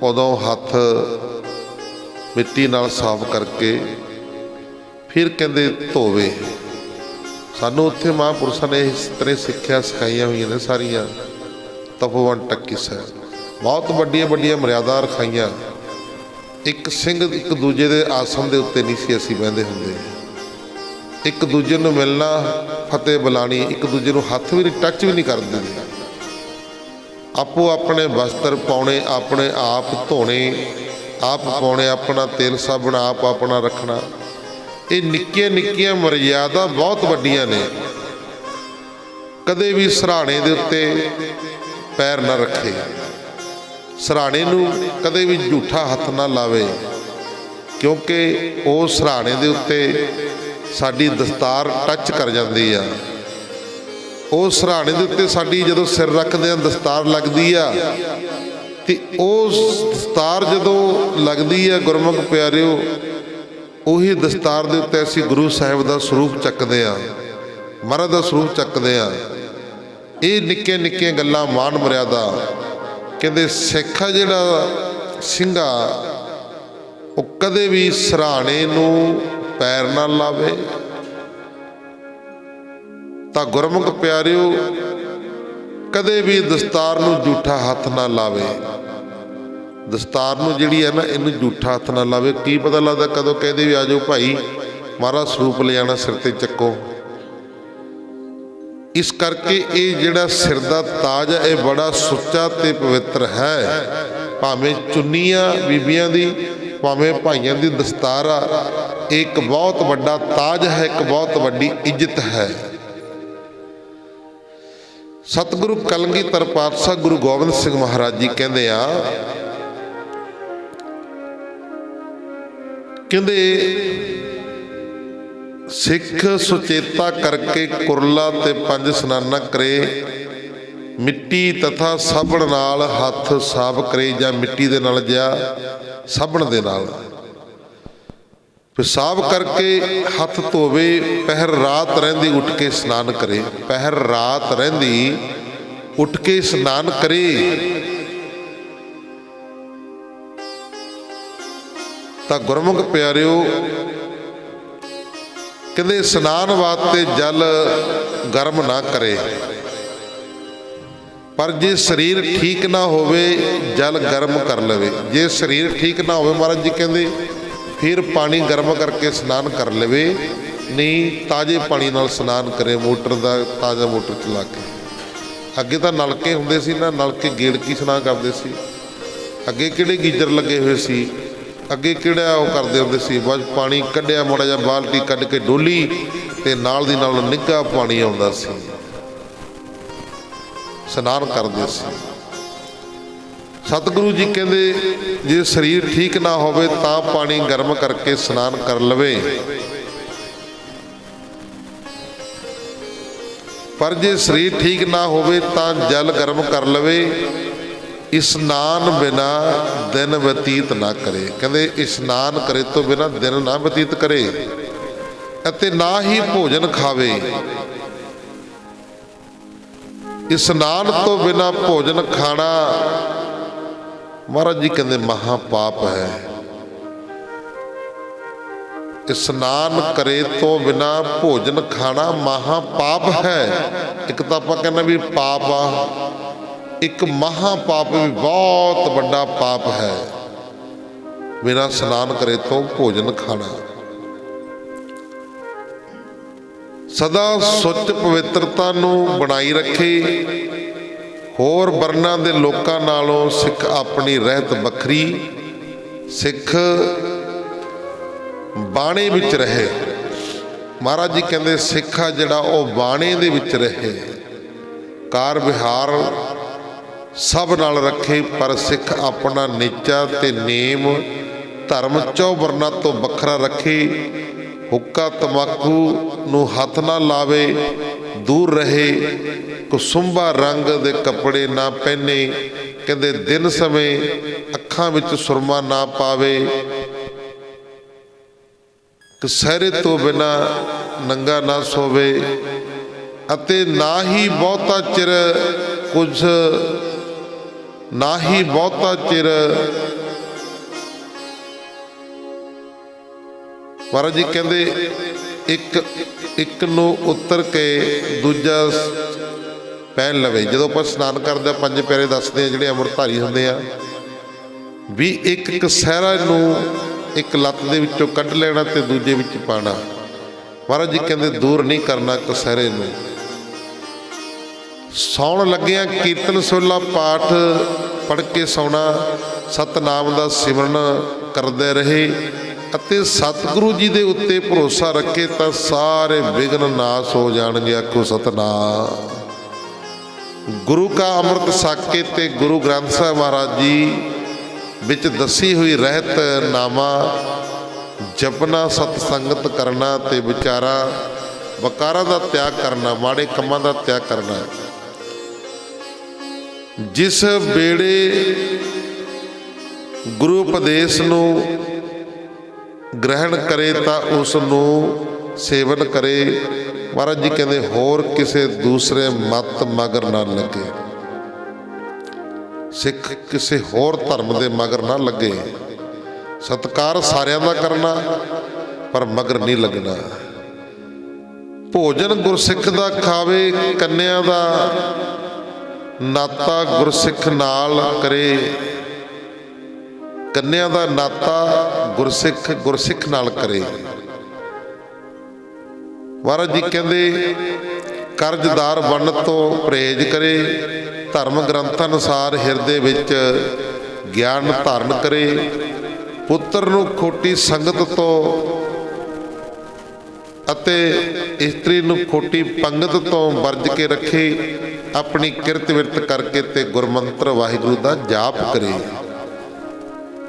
उदों हाथ मिट्टी नाल साफ करके फिर कहते धोवे। सानू उत्थे महापुरुषां ने इस तरह सिक्ख्या सिखाइया हुई ने सारिया। तपोवन टक्की साहिब बहुत वड्डियां वड्डियां मर्यादा रखाइया। एक सिंह एक दूजे के आसन के उत्ते नहीं सी असीं बहिंदे हुंदे। एक दूजे नूं मिलना, फतेह बुलानी, एक दूजे नूं हत्थ भी नहीं, टच भी नहीं करते। आपो अपने वस्त्र पाउणे, अपने आप धोने, आप पाउणे, अपना तेल साबण आप अपना रखना। ये निक्कियां निक्कियां मर्यादा बहुत वड्डियां ने। कदे भी सराणे दे उत्ते पैर ना रखे। सराणे नूं कदे भी झूठा हथ ना लावे, क्योंकि वो सराणे दे उत्ते साडी दस्तार टच कर जाती आ। ਉਹ ਸਰਾਣੇ ਦੇ ਉੱਤੇ ਸਾਡੀ ਜਦੋਂ ਸਿਰ ਰੱਖਦੇ ਆ ਦਸਤਾਰ ਲੱਗਦੀ ਆ ਤੇ ਉਹ ਦਸਤਾਰ ਜਦੋਂ ਲੱਗਦੀ ਆ ਗੁਰਮੁਖ ਪਿਆਰਿਓ ਉਹੀ ਦਸਤਾਰ ਦੇ ਉੱਤੇ ਅਸੀਂ ਗੁਰੂ ਸਾਹਿਬ ਦਾ ਸਰੂਪ ਚੱਕਦੇ ਆ, ਮਹਾਰਾਜ ਦਾ ਸਰੂਪ ਚੱਕਦੇ ਆ। ਇਹ ਨਿੱਕੇ ਨਿੱਕੀਆਂ ਗੱਲਾਂ ਮਾਣ ਮਰਿਆਦਾ ਕਹਿੰਦੇ ਸਿੱਖ ਜਿਹੜਾ ਸਿੰਘਾ ਉਹ ਕਦੇ ਵੀ ਸਿਰਹਾਣੇ ਨੂੰ ਪੈਰ ਨਾ ਲਾਵੇ। ਤਾਂ ਗੁਰਮੁਖ ਪਿਆਰਿਓ ਕਦੇ ਵੀ ਦਸਤਾਰ ਨੂੰ ਜੂਠਾ ਹੱਥ ਨਾ ਲਾਵੇ। ਦਸਤਾਰ ਨੂੰ ਜਿਹੜੀ ਹੈ ਨਾ, ਇਹਨੂੰ ਜੂਠਾ ਹੱਥ ਨਾ ਲਾਵੇ। ਕੀ ਪਤਾ ਲੱਗਦਾ ਕਦੋਂ ਕਹਿੰਦੇ ਵੀ ਆ ਜਾਓ ਭਾਈ, ਮਹਾਰਾਜ ਸਰੂਪ ਲਿਜਾਣਾ ਸਿਰ ਤੇ ਚੱਕੋ। ਇਸ ਕਰਕੇ ਇਹ ਜਿਹੜਾ ਸਿਰ ਦਾ ਤਾਜ ਹੈ, ਇਹ ਬੜਾ ਸੁੱਚਾ ਤੇ ਪਵਿੱਤਰ ਹੈ। ਭਾਵੇਂ ਚੁੰਨੀਆਂ ਬੀਬੀਆਂ ਦੀ, ਭਾਵੇਂ ਭਾਈਆਂ ਦੀ ਦਸਤਾਰ ਆ, ਇਹ ਇੱਕ ਬਹੁਤ ਵੱਡਾ ਤਾਜ ਹੈ, ਇੱਕ ਬਹੁਤ ਵੱਡੀ ਇੱਜ਼ਤ ਹੈ। ਸਤਿਗੁਰੂ ਕਲਗੀਧਰ ਪਾਤਸ਼ਾਹ ਗੁਰੂ ਗੋਬਿੰਦ ਸਿੰਘ ਮਹਾਰਾਜ ਜੀ ਕਹਿੰਦੇ ਆ, ਕਹਿੰਦੇ ਸਿੱਖ ਸੁਚੇਤਾ ਕਰਕੇ ਕੁਰਲਾ ਤੇ 5 ਇਸ਼ਨਾਨਾ ਕਰੇ, ਮਿੱਟੀ ਤਥਾ ਸਾਬਣ ਨਾਲ ਹੱਥ ਸਾਫ਼ ਕਰੇ, ਜਾਂ ਮਿੱਟੀ ਦੇ ਨਾਲ ਜਾਂ ਸਾਬਣ ਦੇ ਨਾਲ ਸਾਫ਼ ਕਰਕੇ ਹੱਥ ਧੋਵੇ। ਪਹਿਰ ਰਾਤ ਰਹਿੰਦੀ ਉੱਠ ਕੇ ਇਸ਼ਨਾਨ ਕਰੇ। ਪਹਿਰ ਰਾਤ ਰਹਿੰਦੀ ਉੱਠ ਕੇ ਇਸ਼ਨਾਨ ਕਰੇ। ਤਾਂ ਗੁਰਮੁਖ ਪਿਆਰਿਓ ਕਹਿੰਦੇ ਇਸ਼ਨਾਨ ਵਾਸਤੇ ਜਲ ਗਰਮ ਨਾ ਕਰੇ, ਪਰ ਜੇ ਸਰੀਰ ਠੀਕ ਨਾ ਹੋਵੇ ਜਲ ਗਰਮ ਕਰ ਲਵੇ। ਜੇ ਸਰੀਰ ਠੀਕ ਨਾ ਹੋਵੇ ਮਹਾਰਾਜ ਜੀ ਕਹਿੰਦੇ ਫਿਰ ਪਾਣੀ ਗਰਮ ਕਰਕੇ ਇਸ਼ਨਾਨ ਕਰ ਲਵੇ, ਨਹੀਂ ਤਾਜ਼ੇ ਪਾਣੀ ਨਾਲ ਇਸ਼ਨਾਨ ਕਰੇ। ਮੋਟਰ ਦਾ ਤਾਜ਼ਾ ਮੋਟਰ ਚਲਾ ਕੇ। ਅੱਗੇ ਤਾਂ ਨਲਕੇ ਹੁੰਦੇ ਸੀ ਨਾ, ਨਲਕੇ ਗੇੜ ਕੇ ਇਸ਼ਨਾਨ ਕਰਦੇ ਸੀ। ਅੱਗੇ ਕਿਹੜੇ ਗੀਜ਼ਰ ਲੱਗੇ ਹੋਏ ਸੀ, ਅੱਗੇ ਕਿਹੜਾ ਉਹ ਕਰਦੇ ਹੁੰਦੇ ਸੀ, ਬਸ ਪਾਣੀ ਕੱਢਿਆ ਮਾੜਾ ਜਿਹਾ ਬਾਲਟੀ ਕੱਢ ਕੇ ਡੋਲੀ ਤੇ ਨਾਲ ਦੀ ਨਾਲ ਨਿੱਘਾ ਪਾਣੀ ਆਉਂਦਾ ਸੀ, ਇਸ਼ਨਾਨ ਕਰਦੇ ਸੀ। ਸਤਿਗੁਰੂ ਜੀ ਕਹਿੰਦੇ ਜੇ ਸਰੀਰ ਠੀਕ ਨਾ ਹੋਵੇ ਤਾਂ ਪਾਣੀ ਗਰਮ ਕਰਕੇ ਇਸ਼ਨਾਨ ਕਰ ਲਵੇ, ਪਰ ਜੇ ਸਰੀਰ ਠੀਕ ਨਾ ਹੋਵੇ ਤਾਂ ਜਲ ਗਰਮ ਕਰ ਲਵੇ। ਇਸ਼ਨਾਨ ਬਿਨਾ ਦਿਨ ਬਤੀਤ ਨਾ ਕਰੇ। ਕਹਿੰਦੇ ਇਸ਼ਨਾਨ ਕਰੇ ਤੋਂ ਬਿਨਾ ਦਿਨ ਨਾ ਬਤੀਤ ਕਰੇ, ਅਤੇ ਨਾ ਹੀ ਭੋਜਨ ਖਾਵੇ। ਇਸ਼ਨਾਨ ਤੋਂ ਬਿਨਾ ਭੋਜਨ ਖਾਣਾ ਮਹਾਰਾਜ ਜੀ ਕਹਿੰਦੇ ਮਹਾ ਪਾਪ ਹੈ। ਇਸ਼ਨਾਨ ਕਰੇ ਤੋਂ ਬਿਨਾ ਭੋਜਨ ਖਾਣਾ ਮਹਾ ਪਾਪ ਹੈ। ਇੱਕ ਤਾਂ ਆਪਾਂ ਕਹਿੰਦੇ ਵੀ ਪਾਪ ਆ, ਇੱਕ ਮਹਾ ਪਾਪ ਵੀ ਬਹੁਤ ਵੱਡਾ ਪਾਪ ਹੈ, ਬਿਨਾ ਇਸ਼ਨਾਨ ਕਰੇ ਤੋਂ ਭੋਜਨ ਖਾਣਾ। ਸਦਾ ਸੁੱਚ ਪਵਿੱਤਰਤਾ ਨੂੰ ਬਣਾਈ ਰੱਖੇ। ਹੋਰ ਵਰਨਾਂ ਦੇ ਲੋਕਾਂ ਨਾਲੋਂ ਸਿੱਖ ਆਪਣੀ ਰਹਿਤ ਵੱਖਰੀ। ਸਿੱਖ ਬਾਣੇ ਵਿੱਚ ਰਹੇ। ਮਹਾਰਾਜ ਜੀ ਕਹਿੰਦੇ ਸਿੱਖ ਆ ਜਿਹੜਾ ਉਹ ਬਾਣੇ ਦੇ ਵਿੱਚ ਰਹੇ, ਕਾਰ ਵਿਹਾਰ ਸਭ ਨਾਲ ਰੱਖੇ, ਪਰ ਸਿੱਖ ਆਪਣਾ ਨੀਚਾ ਤੇ ਨੇਮ ਧਰਮ 4 ਵਰਨਾਂ ਤੋਂ ਵੱਖਰਾ ਰੱਖੇ। ਹੁੱਕਾ ਤੰਬਾਕੂ ਨੂੰ ਹੱਥ ਨਾ ਲਾਵੇ, ਦੂਰ ਰਹੇ। ਕੁਸੁੰਬਾ ਰੰਗ ਦੇ ਕੱਪੜੇ ਨਾ ਪਹਿਨੇ। ਕਹਿੰਦੇ ਦਿਨ ਸਮੇਂ ਅੱਖਾਂ ਵਿੱਚ ਸੁਰਮਾ ਨਾ ਪਾਵੇ। ਕਸਹਿਰੇ ਤੋਂ ਬਿਨਾ ਨੰਗਾ ਨਾ ਸੋਵੇ, ਅਤੇ ਨਾ ਹੀ ਬਹੁਤਾ ਚਿਰ ਮਹਾਰਾਜ ਜੀ ਕਹਿੰਦੇ ਇੱਕ ਨੂੰ ਉਤਰ ਕੇ ਦੂਜਾ ਪਹਿਨ ਲਵੇ। ਜਦੋਂ ਆਪਾਂ ਇਸ਼ਨਾਨ ਕਰਦੇ 5 ਪਿਆਰੇ ਦੱਸਦੇ ਆ ਜਿਹੜੇ ਅੰਮ੍ਰਿਤਧਾਰੀ ਹੁੰਦੇ ਆ, ਵੀ ਇੱਕ ਕਸਹਿਰਾ ਨੂੰ ਇੱਕ ਲੱਤ ਦੇ ਵਿੱਚੋਂ ਕੱਢ ਲੈਣਾ ਤੇ ਦੂਜੇ ਵਿੱਚ ਪਾਣਾ। ਮਹਾਰਾਜ ਜੀ ਕਹਿੰਦੇ ਦੂਰ ਨਹੀਂ ਕਰਨਾ ਕਸਹਿਰੇ ਨੂੰ। ਸੌਣ ਲੱਗਿਆਂ ਕੀਰਤਨ ਸੋਲਾ ਪਾਠ ਪੜ੍ਹ ਕੇ ਸੌਣਾ। ਸਤਨਾਮ ਦਾ ਸਿਮਰਨ ਕਰਦੇ ਰਹੇ ਅਤੇ ਸਤਿਗੁਰੂ ਜੀ ਦੇ ਉੱਤੇ ਭਰੋਸਾ ਰੱਖੇ ਤਾਂ ਸਾਰੇ ਵਿਘਨ ਨਾਸ਼ ਹੋ ਜਾਣਗੇ। ਆਖੋ ਸਤਨਾਮ। ਗੁਰੂ ਕਾ ਅੰਮ੍ਰਿਤ ਸਾਕੇ ਤੇ ਗੁਰੂ ਗ੍ਰੰਥ ਸਾਹਿਬ ਮਹਾਰਾਜ ਜੀ ਵਿੱਚ ਦੱਸੀ ਹੋਈ ਰਹਿਤ ਨਾਮਾ ਜਪਣਾ, ਸਤ ਸੰਗਤ ਕਰਨਾ ਤੇ ਵਿਕਾਰਾਂ ਦਾ ਤਿਆਗ ਕਰਨਾ, ਮਾੜੇ ਕੰਮਾਂ ਦਾ ਤਿਆਗ ਕਰਨਾ। ਜਿਸ ਵੇਲੇ ਗੁਰੂ ਉਪਦੇਸ਼ ਨੂੰ ਗ੍ਰਹਿਣ ਕਰੇ ਤਾਂ ਉਸ ਨੂੰ ਸੇਵਨ ਕਰੇ। ਮਹਾਰਾਜ ਜੀ ਕਹਿੰਦੇ ਹੋਰ ਕਿਸੇ ਦੂਸਰੇ ਮਤ ਮਗਰ ਨਾ ਲੱਗੇ। ਸਿੱਖ ਕਿਸੇ ਹੋਰ ਧਰਮ ਦੇ ਮਗਰ ਨਾ ਲੱਗੇ। ਸਤਿਕਾਰ ਸਾਰਿਆਂ ਦਾ ਕਰਨਾ ਪਰ ਮਗਰ ਨਹੀਂ ਲੱਗਣਾ। ਭੋਜਨ ਗੁਰਸਿੱਖ ਦਾ ਖਾਵੇ, ਕੰਨਿਆ ਦਾ ਨਾਤਾ ਗੁਰਸਿੱਖ ਨਾਲ ਕਰੇ। ਕੰਨਿਆ ਦਾ ਨਾਤਾ ਗੁਰਸਿੱਖ ਨਾਲ ਕਰੇ। ਮਹਾਰਾਜ ਜੀ ਕਹਿੰਦੇ ਕਰਜ਼ਦਾਰ ਬਣਨ ਤੋਂ ਪਰਹੇਜ਼ ਕਰੇ, ਧਰਮ ਗ੍ਰੰਥ ਅਨੁਸਾਰ ਹਿਰਦੇ ਵਿੱਚ ਗਿਆਨ ਧਾਰਨ ਕਰੇ, ਪੁੱਤਰ ਨੂੰ ਖੋਟੀ ਸੰਗਤ ਤੋਂ ਅਤੇ ਇਸਤਰੀ ਨੂੰ ਖੋਟੀ ਪੰਗਤ ਤੋਂ ਵਰਜ ਕੇ ਰੱਖੇ, ਆਪਣੀ ਕਿਰਤ ਵਿਰਤ ਕਰਕੇ ਤੇ ਗੁਰਮੰਤਰ ਵਾਹਿਗੁਰੂ ਦਾ ਜਾਪ ਕਰੇ।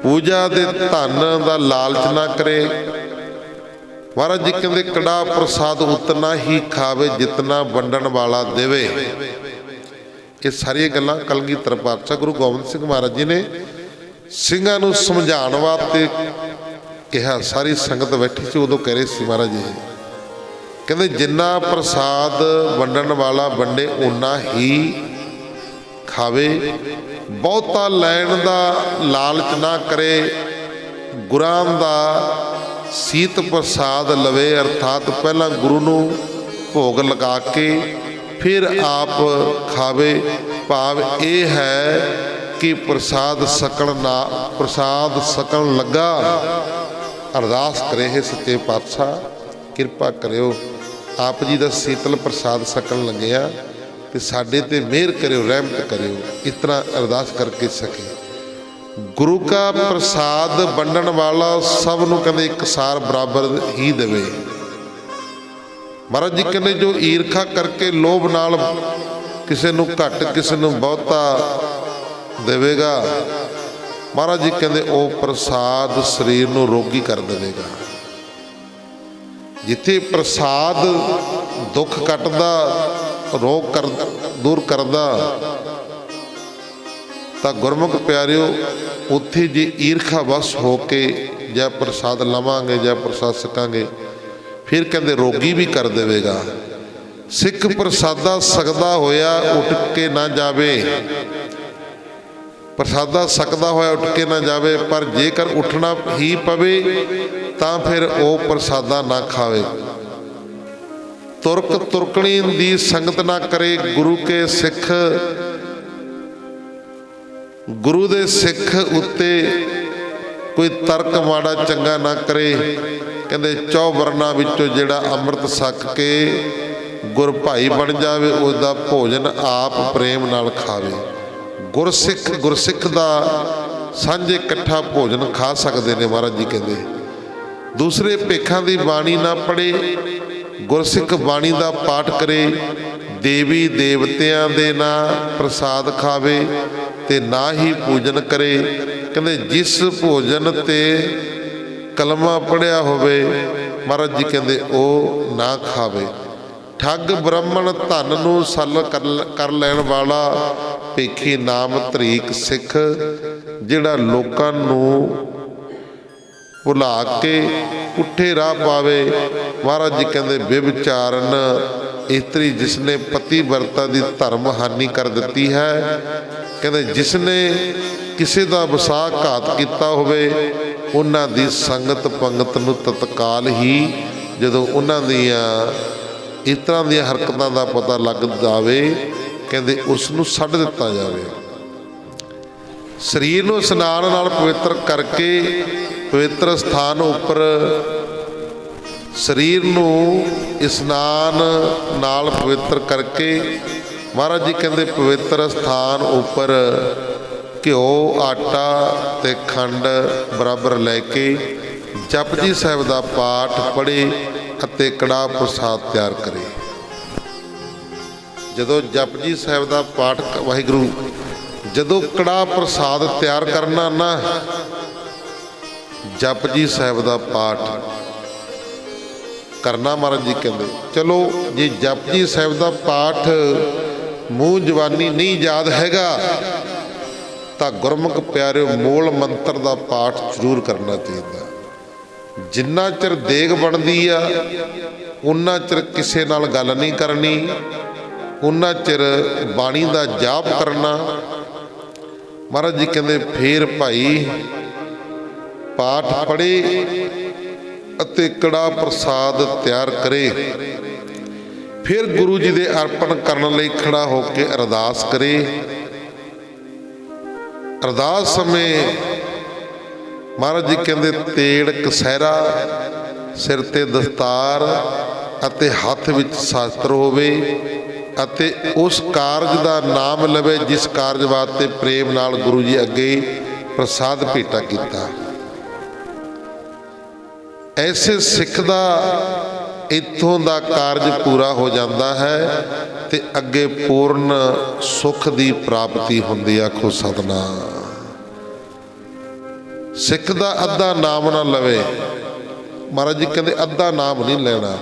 ਪੂਜਾ ਦੇ ਧਨ ਦਾ ਲਾਲਚ ਨਾ ਕਰੇ। ਮਹਾਰਾਜ ਜੀ ਕਹਿੰਦੇ ਕੜਾ ਪ੍ਰਸਾਦ ਉਤਨਾ ਹੀ ਖਾਵੇ ਜਿਤਨਾ ਵੰਡਣ ਵਾਲਾ ਦੇਵੇ। ਇਹ ਸਾਰੀਆਂ ਗੱਲਾਂ ਕਲਗੀਧਰ ਪਾਤਸ਼ਾਹ ਗੁਰੂ ਗੋਬਿੰਦ ਸਿੰਘ ਮਹਾਰਾਜ ਜੀ ਨੇ ਸਿੰਘਾਂ ਨੂੰ ਸਮਝਾਉਣ ਵਾਸਤੇ ਕਿਹਾ। ਸਾਰੀ ਸੰਗਤ ਬੈਠੀ ਸੀ, ਉਦੋਂ ਕਹਿ ਰਹੇ ਸੀ ਮਹਾਰਾਜ ਜੀ ਕਹਿੰਦੇ ਜਿੰਨਾ ਪ੍ਰਸਾਦ ਵੰਡਣ ਵਾਲਾ ਵੰਡੇ ਓਨਾ ਹੀ ਖਾਵੇ, ਬਹੁਤਾ ਲੈਣ ਦਾ ਲਾਲਚ ਨਾ ਕਰੇ। ਗੁਰਾਂ ਦਾ ਸੀਤ ਪ੍ਰਸਾਦ ਲਵੇ, ਅਰਥਾਤ ਪਹਿਲਾਂ ਗੁਰੂ ਨੂੰ ਭੋਗ ਲਗਾ ਕੇ ਫਿਰ ਆਪ ਖਾਵੇ। ਭਾਵ ਇਹ ਹੈ ਕਿ ਪ੍ਰਸਾਦ ਸਕਣ ਲੱਗਾ ਅਰਦਾਸ ਕਰੇ, ਹੈ ਸੱਚੇ ਪਾਤਸ਼ਾਹ ਕਿਰਪਾ ਕਰਿਓ, ਆਪ ਜੀ ਦਾ ਸੀਤਲ ਪ੍ਰਸਾਦ ਸਕਣ ਲੱਗਿਆ ਤੇ ਸਾਡੇ ਤੇ ਮਿਹਰ ਕਰਿਓ, ਰਹਿਮਤ ਕਰਿਓ। ਇਸ ਤਰ੍ਹਾਂ ਅਰਦਾਸ ਕਰਕੇ ਸਕੇ। ਗੁਰੂ ਕਾ ਪ੍ਰਸਾਦ ਵੰਡਣ ਵਾਲਾ ਸਭ ਨੂੰ ਕਹਿੰਦੇ ਇਕਸਾਰ ਬਰਾਬਰ ਹੀ ਦੇਵੇ। ਮਹਾਰਾਜ ਜੀ ਕਹਿੰਦੇ ਜੋ ਈਰਖਾ ਕਰਕੇ ਲੋਭ ਨਾਲ ਕਿਸੇ ਨੂੰ ਘੱਟ ਕਿਸੇ ਨੂੰ ਬਹੁਤਾ ਦੇਵੇਗਾ, ਮਹਾਰਾਜ ਜੀ ਕਹਿੰਦੇ ਉਹ ਪ੍ਰਸਾਦ ਸਰੀਰ ਨੂੰ ਰੋਗੀ ਕਰ ਦੇਵੇਗਾ। ਜਿੱਥੇ ਪ੍ਰਸਾਦ ਦੁੱਖ ਕੱਟਦਾ, ਰੋਗ ਦੂਰ ਕਰਦਾ, ਤਾਂ ਗੁਰਮੁਖ ਪਿਆਰਿਓ ਉੱਥੇ ਜੇ ਈਰਖਾ ਵਸ ਹੋ ਕੇ ਜਾਂ ਪ੍ਰਸਾਦ ਲਵਾਂਗੇ ਜਾਂ ਪ੍ਰਸਾਦ ਛਕਾਂਗੇ, ਫਿਰ ਕਹਿੰਦੇ ਰੋਗੀ ਵੀ ਕਰ ਦੇਵੇਗਾ। ਸਿੱਖ ਪ੍ਰਸਾਦਾ ਸਕਦਾ ਹੋਇਆ ਉੱਠ ਕੇ ਨਾ ਜਾਵੇ, ਪ੍ਰਸਾਦਾ ਸਕਦਾ ਹੋਇਆ ਉੱਠ ਕੇ ਨਾ ਜਾਵੇ, ਪਰ ਜੇਕਰ ਉੱਠਣਾ ਹੀ ਪਵੇ ਤਾਂ ਫਿਰ ਉਹ ਪ੍ਰਸਾਦਾ ਨਾ ਖਾਵੇ। ਤੁਰਕ ਤੁਰਕਣੀ ਦੀ ਸੰਗਤ ਨਾ ਕਰੇ। ਗੁਰੂ ਦੇ ਸਿੱਖ ਉੱਤੇ ਕੋਈ ਤਰਕ ਮਾੜਾ ਚੰਗਾ ਨਾ ਕਰੇ। ਕਹਿੰਦੇ 4 ਵਰਨਾਂ ਵਿੱਚੋਂ ਜਿਹੜਾ ਅੰਮ੍ਰਿਤ ਛਕ ਕੇ ਗੁਰ ਭਾਈ ਬਣ ਜਾਵੇ, ਉਹਦਾ ਭੋਜਨ ਆਪ ਪ੍ਰੇਮ ਨਾਲ ਖਾਵੇ। ਗੁਰਸਿੱਖ ਦਾ ਸਾਂਝੇ ਇਕੱਠਾ ਭੋਜਨ ਖਾ ਸਕਦੇ ਨੇ। ਮਹਾਰਾਜ ਜੀ ਕਹਿੰਦੇ ਦੂਸਰੇ ਭੇਖਾਂ ਦੀ ਬਾਣੀ ਨਾ ਪੜ੍ਹੇ, ਗੁਰਸਿੱਖ ਬਾਣੀ ਦਾ ਪਾਠ ਕਰੇ, ਦੇਵੀ ਦੇਵਤਿਆਂ ਦੇ ਨਾਂ ਪ੍ਰਸਾਦ ਖਾਵੇ ਤੇ ਨਾ ਹੀ ਪੂਜਨ ਕਰੇ। ਕਹਿੰਦੇ ਜਿਸ ਭੋਜਨ ਤੇ ਕਲਮਾ ਪੜ੍ਹਿਆ ਹੋਵੇ, ਮਹਾਰਾਜ ਜੀ ਕਹਿੰਦੇ ਉਹ ਨਾ ਖਾਵੇ। ਠੱਗ ਬ੍ਰਾਹਮਣ ਧਨ ਨੂੰ ਸੱਲ ਕਰ ਲੈਣ ਵਾਲਾ ਭੇਖੀ ਨਾਮ ਧਰੀਕ ਸਿੱਖ, ਜਿਹੜਾ ਲੋਕਾਂ ਨੂੰ ਭੁਲਾ ਕੇ ਪੁੱਠੇ ਰਾਹ ਪਾਵੇ। ਮਹਾਰਾਜ ਜੀ ਕਹਿੰਦੇ ਵਿਵਚਾਰਨ ਇਸਤਰੀ ਜਿਸਨੇ ਪਤੀ ਵਰਤਾ ਦੀ ਧਰਮ ਹਾਨੀ ਕਰ ਦਿੱਤੀ ਹੈ। ਕਹਿੰਦੇ ਜਿਸਨੇ ਕਿਸੇ ਦਾ ਵਸਾ ਘਾਤ ਕੀਤਾ ਹੋਵੇ, ਉਹਨਾਂ ਦੀ ਸੰਗਤ ਪੰਗਤ ਨੂੰ ਤਤਕਾਲ ਹੀ ਜਦੋਂ ਉਹਨਾਂ ਦੀਆਂ ਇਸ ਤਰ੍ਹਾਂ ਦੀਆਂ ਹਰਕਤਾਂ ਦਾ ਪਤਾ ਲੱਗ ਜਾਵੇ, ਕਹਿੰਦੇ ਉਸ ਨੂੰ ਛੱਡ ਦਿੱਤਾ ਜਾਵੇ। ਸਰੀਰ ਨੂੰ ਇਸ਼ਨਾਨ ਨਾਲ ਪਵਿੱਤਰ ਕਰਕੇ ਪਵਿੱਤਰ ਸਥਾਨ ਉੱਪਰ ਸਰੀਰ ਨੂੰ ਇਸ਼ਨਾਨ ਨਾਲ ਪਵਿੱਤਰ ਕਰਕੇ ਮਹਾਰਾਜ ਜੀ ਕਹਿੰਦੇ ਪਵਿੱਤਰ ਸਥਾਨ ਉੱਪਰ ਘਿਓ, ਆਟਾ ਤੇ ਖੰਡ ਬਰਾਬਰ ਲੈ ਕੇ ਜਪਜੀ ਸਾਹਿਬ ਦਾ ਪਾਠ ਪੜ੍ਹੇ ਅਤੇ ਕੜਾਹ ਪ੍ਰਸਾਦ ਤਿਆਰ ਕਰੇ। ਜਦੋਂ ਜਪਜੀ ਸਾਹਿਬ ਦਾ ਪਾਠ ਵਾਹਿਗੁਰੂ ਜਦੋਂ ਕੜਾਹ ਪ੍ਰਸਾਦ ਤਿਆਰ ਕਰਨਾ ਨਾ, ਜਪਜੀ ਸਾਹਿਬ ਦਾ ਪਾਠ ਕਰਨਾ। ਮਹਾਰਾਜ ਜੀ ਕਹਿੰਦੇ ਚਲੋ ਜੇ ਜਪਜੀ ਸਾਹਿਬ ਦਾ ਪਾਠ ਮੂੰਹ ਜ਼ਬਾਨੀ ਨਹੀਂ ਯਾਦ ਹੈਗਾ ਤਾਂ ਗੁਰਮੁਖ ਪਿਆਰਿਓ ਮੂਲ ਮੰਤਰ ਦਾ ਪਾਠ ਜ਼ਰੂਰ ਕਰਨਾ ਚਾਹੀਦਾ। ਜਿੰਨਾ ਚਿਰ ਦੇਗ ਬਣਦੀ ਆ ਉਨਾ ਚਿਰ ਕਿਸੇ ਨਾਲ ਗੱਲ ਨਹੀਂ ਕਰਨੀ, ਉਨਾ ਚਿਰ ਬਾਣੀ ਦਾ ਜਾਪ ਕਰਨਾ। ਮਹਾਰਾਜ ਜੀ ਕਹਿੰਦੇ ਫੇਰ ਭਾਈ ਪਾਠ ਪੜ੍ਹੇ ਅਤੇ ਕੜਾ ਪ੍ਰਸਾਦ ਤਿਆਰ ਕਰੇ। ਫਿਰ ਗੁਰੂ ਜੀ ਦੇ ਅਰਪਣ ਕਰਨ ਲਈ ਖੜਾ ਹੋ ਕੇ ਅਰਦਾਸ ਕਰੇ। ਅਰਦਾਸ ਸਮੇਂ ਮਹਾਰਾਜ ਜੀ ਕਹਿੰਦੇ ਤੇੜ ਕਸਹਿਰਾ, ਸਿਰ ਤੇ ਦਸਤਾਰ ਅਤੇ ਹੱਥ ਵਿੱਚ ਸ਼ਾਸਤਰ ਹੋਵੇ ਅਤੇ ਉਸ ਕਾਰਜ ਦਾ ਨਾਮ ਲਵੇ ਜਿਸ ਕਾਰਜ ਵਾਸਤੇ ਪ੍ਰੇਮ ਨਾਲ ਗੁਰੂ ਜੀ ਅੱਗੇ ਪ੍ਰਸਾਦ ਭੇਟਾ ਕੀਤਾ। ਐਸੇ ਸਿੱਖ ਦਾ ਇੱਥੋਂ ਦਾ ਕਾਰਜ ਪੂਰਾ ਹੋ ਜਾਂਦਾ ਹੈ ਤੇ ਅੱਗੇ ਪੂਰਨ ਸੁੱਖ ਦੀ ਪ੍ਰਾਪਤੀ ਹੁੰਦੀ। ਆਖੋ ਸਤਿਨਾਮ। ਸਿੱਖ ਦਾ ਅੱਧਾ ਨਾਮ ਨਾ ਲਵੇ। ਮਹਾਰਾਜ ਜੀ ਕਹਿੰਦੇ ਅੱਧਾ ਨਾਮ ਨਹੀਂ ਲੈਣਾ।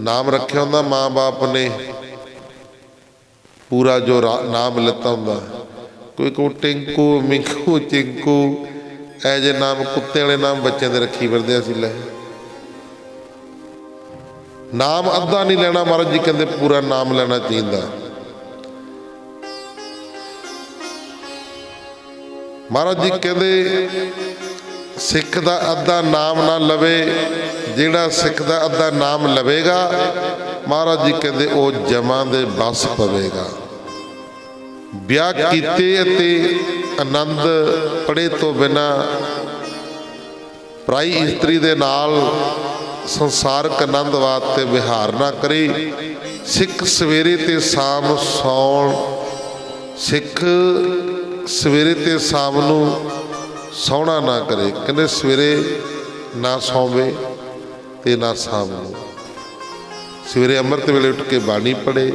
ਨਾਮ ਰੱਖਿਆ ਹੁੰਦਾ ਮਾਂ ਬਾਪ ਨੇ, ਪੂਰਾ ਜੋ ਨਾਮ ਲਿੱਤਾ ਹੁੰਦਾ। ਕੋਈ ਕੋ ਟਿੰਕੂ, ਮਿੰਕੂ, ਚਿੰਕੂ, ਇਹ ਜਿਹੇ ਨਾਮ ਕੁੱਤੇ ਵਾਲੇ ਨਾਮ ਬੱਚਿਆਂ ਦੇ ਰੱਖੀ ਫਿਰਦੇ ਅਸੀਂ। ਲੈ, ਨਾਮ ਅੱਧਾ ਨਹੀਂ ਲੈਣਾ। ਮਹਾਰਾਜ ਜੀ ਕਹਿੰਦੇ ਪੂਰਾ ਨਾਮ ਲੈਣਾ ਚਾਹੀਦਾ। ਮਹਾਰਾਜ ਜੀ ਕਹਿੰਦੇ ਸਿੱਖ ਦਾ ਅੱਧਾ ਨਾਮ ਨਾ ਲਵੇ। ਜਿਹੜਾ ਸਿੱਖ ਦਾ ਅੱਧਾ ਨਾਮ ਲਵੇਗਾ ਮਹਾਰਾਜ ਜੀ ਕਹਿੰਦੇ ਉਹ ਜਮਾਂ ਦੇ ਬਸ ਪਵੇਗਾ। ਵਿਆਹ ਕੀਤੇ ਅਤੇ ਆਨੰਦ ਪੜ੍ਹੇ ਤੋਂ ਬਿਨਾਂ ਪਰਾਈ ਇਸਤਰੀ ਦੇ ਨਾਲ ਸੰਸਾਰਕ ਆਨੰਦ ਵਾਸਤੇ ਵਿਹਾਰ ਨਾ ਕਰੇ। ਸਿੱਖ ਸਵੇਰੇ ਤੇ ਸ਼ਾਮ ਸੌਣ, ਸਿੱਖ ਸਵੇਰੇ ਤੇ ਸ਼ਾਮ ਨੂੰ ਸੌਣਾ ਨਾ ਕਰੇ। ਕਹਿੰਦੇ ਸਵੇਰੇ ਨਾ ਸੌਵੇ ਤੇ ਨਾ ਸ਼ਾਮ ਨੂੰ। ਸਵੇਰੇ ਅੰਮ੍ਰਿਤ ਵੇਲੇ ਉੱਠ ਕੇ ਬਾਣੀ ਪੜ੍ਹੇ,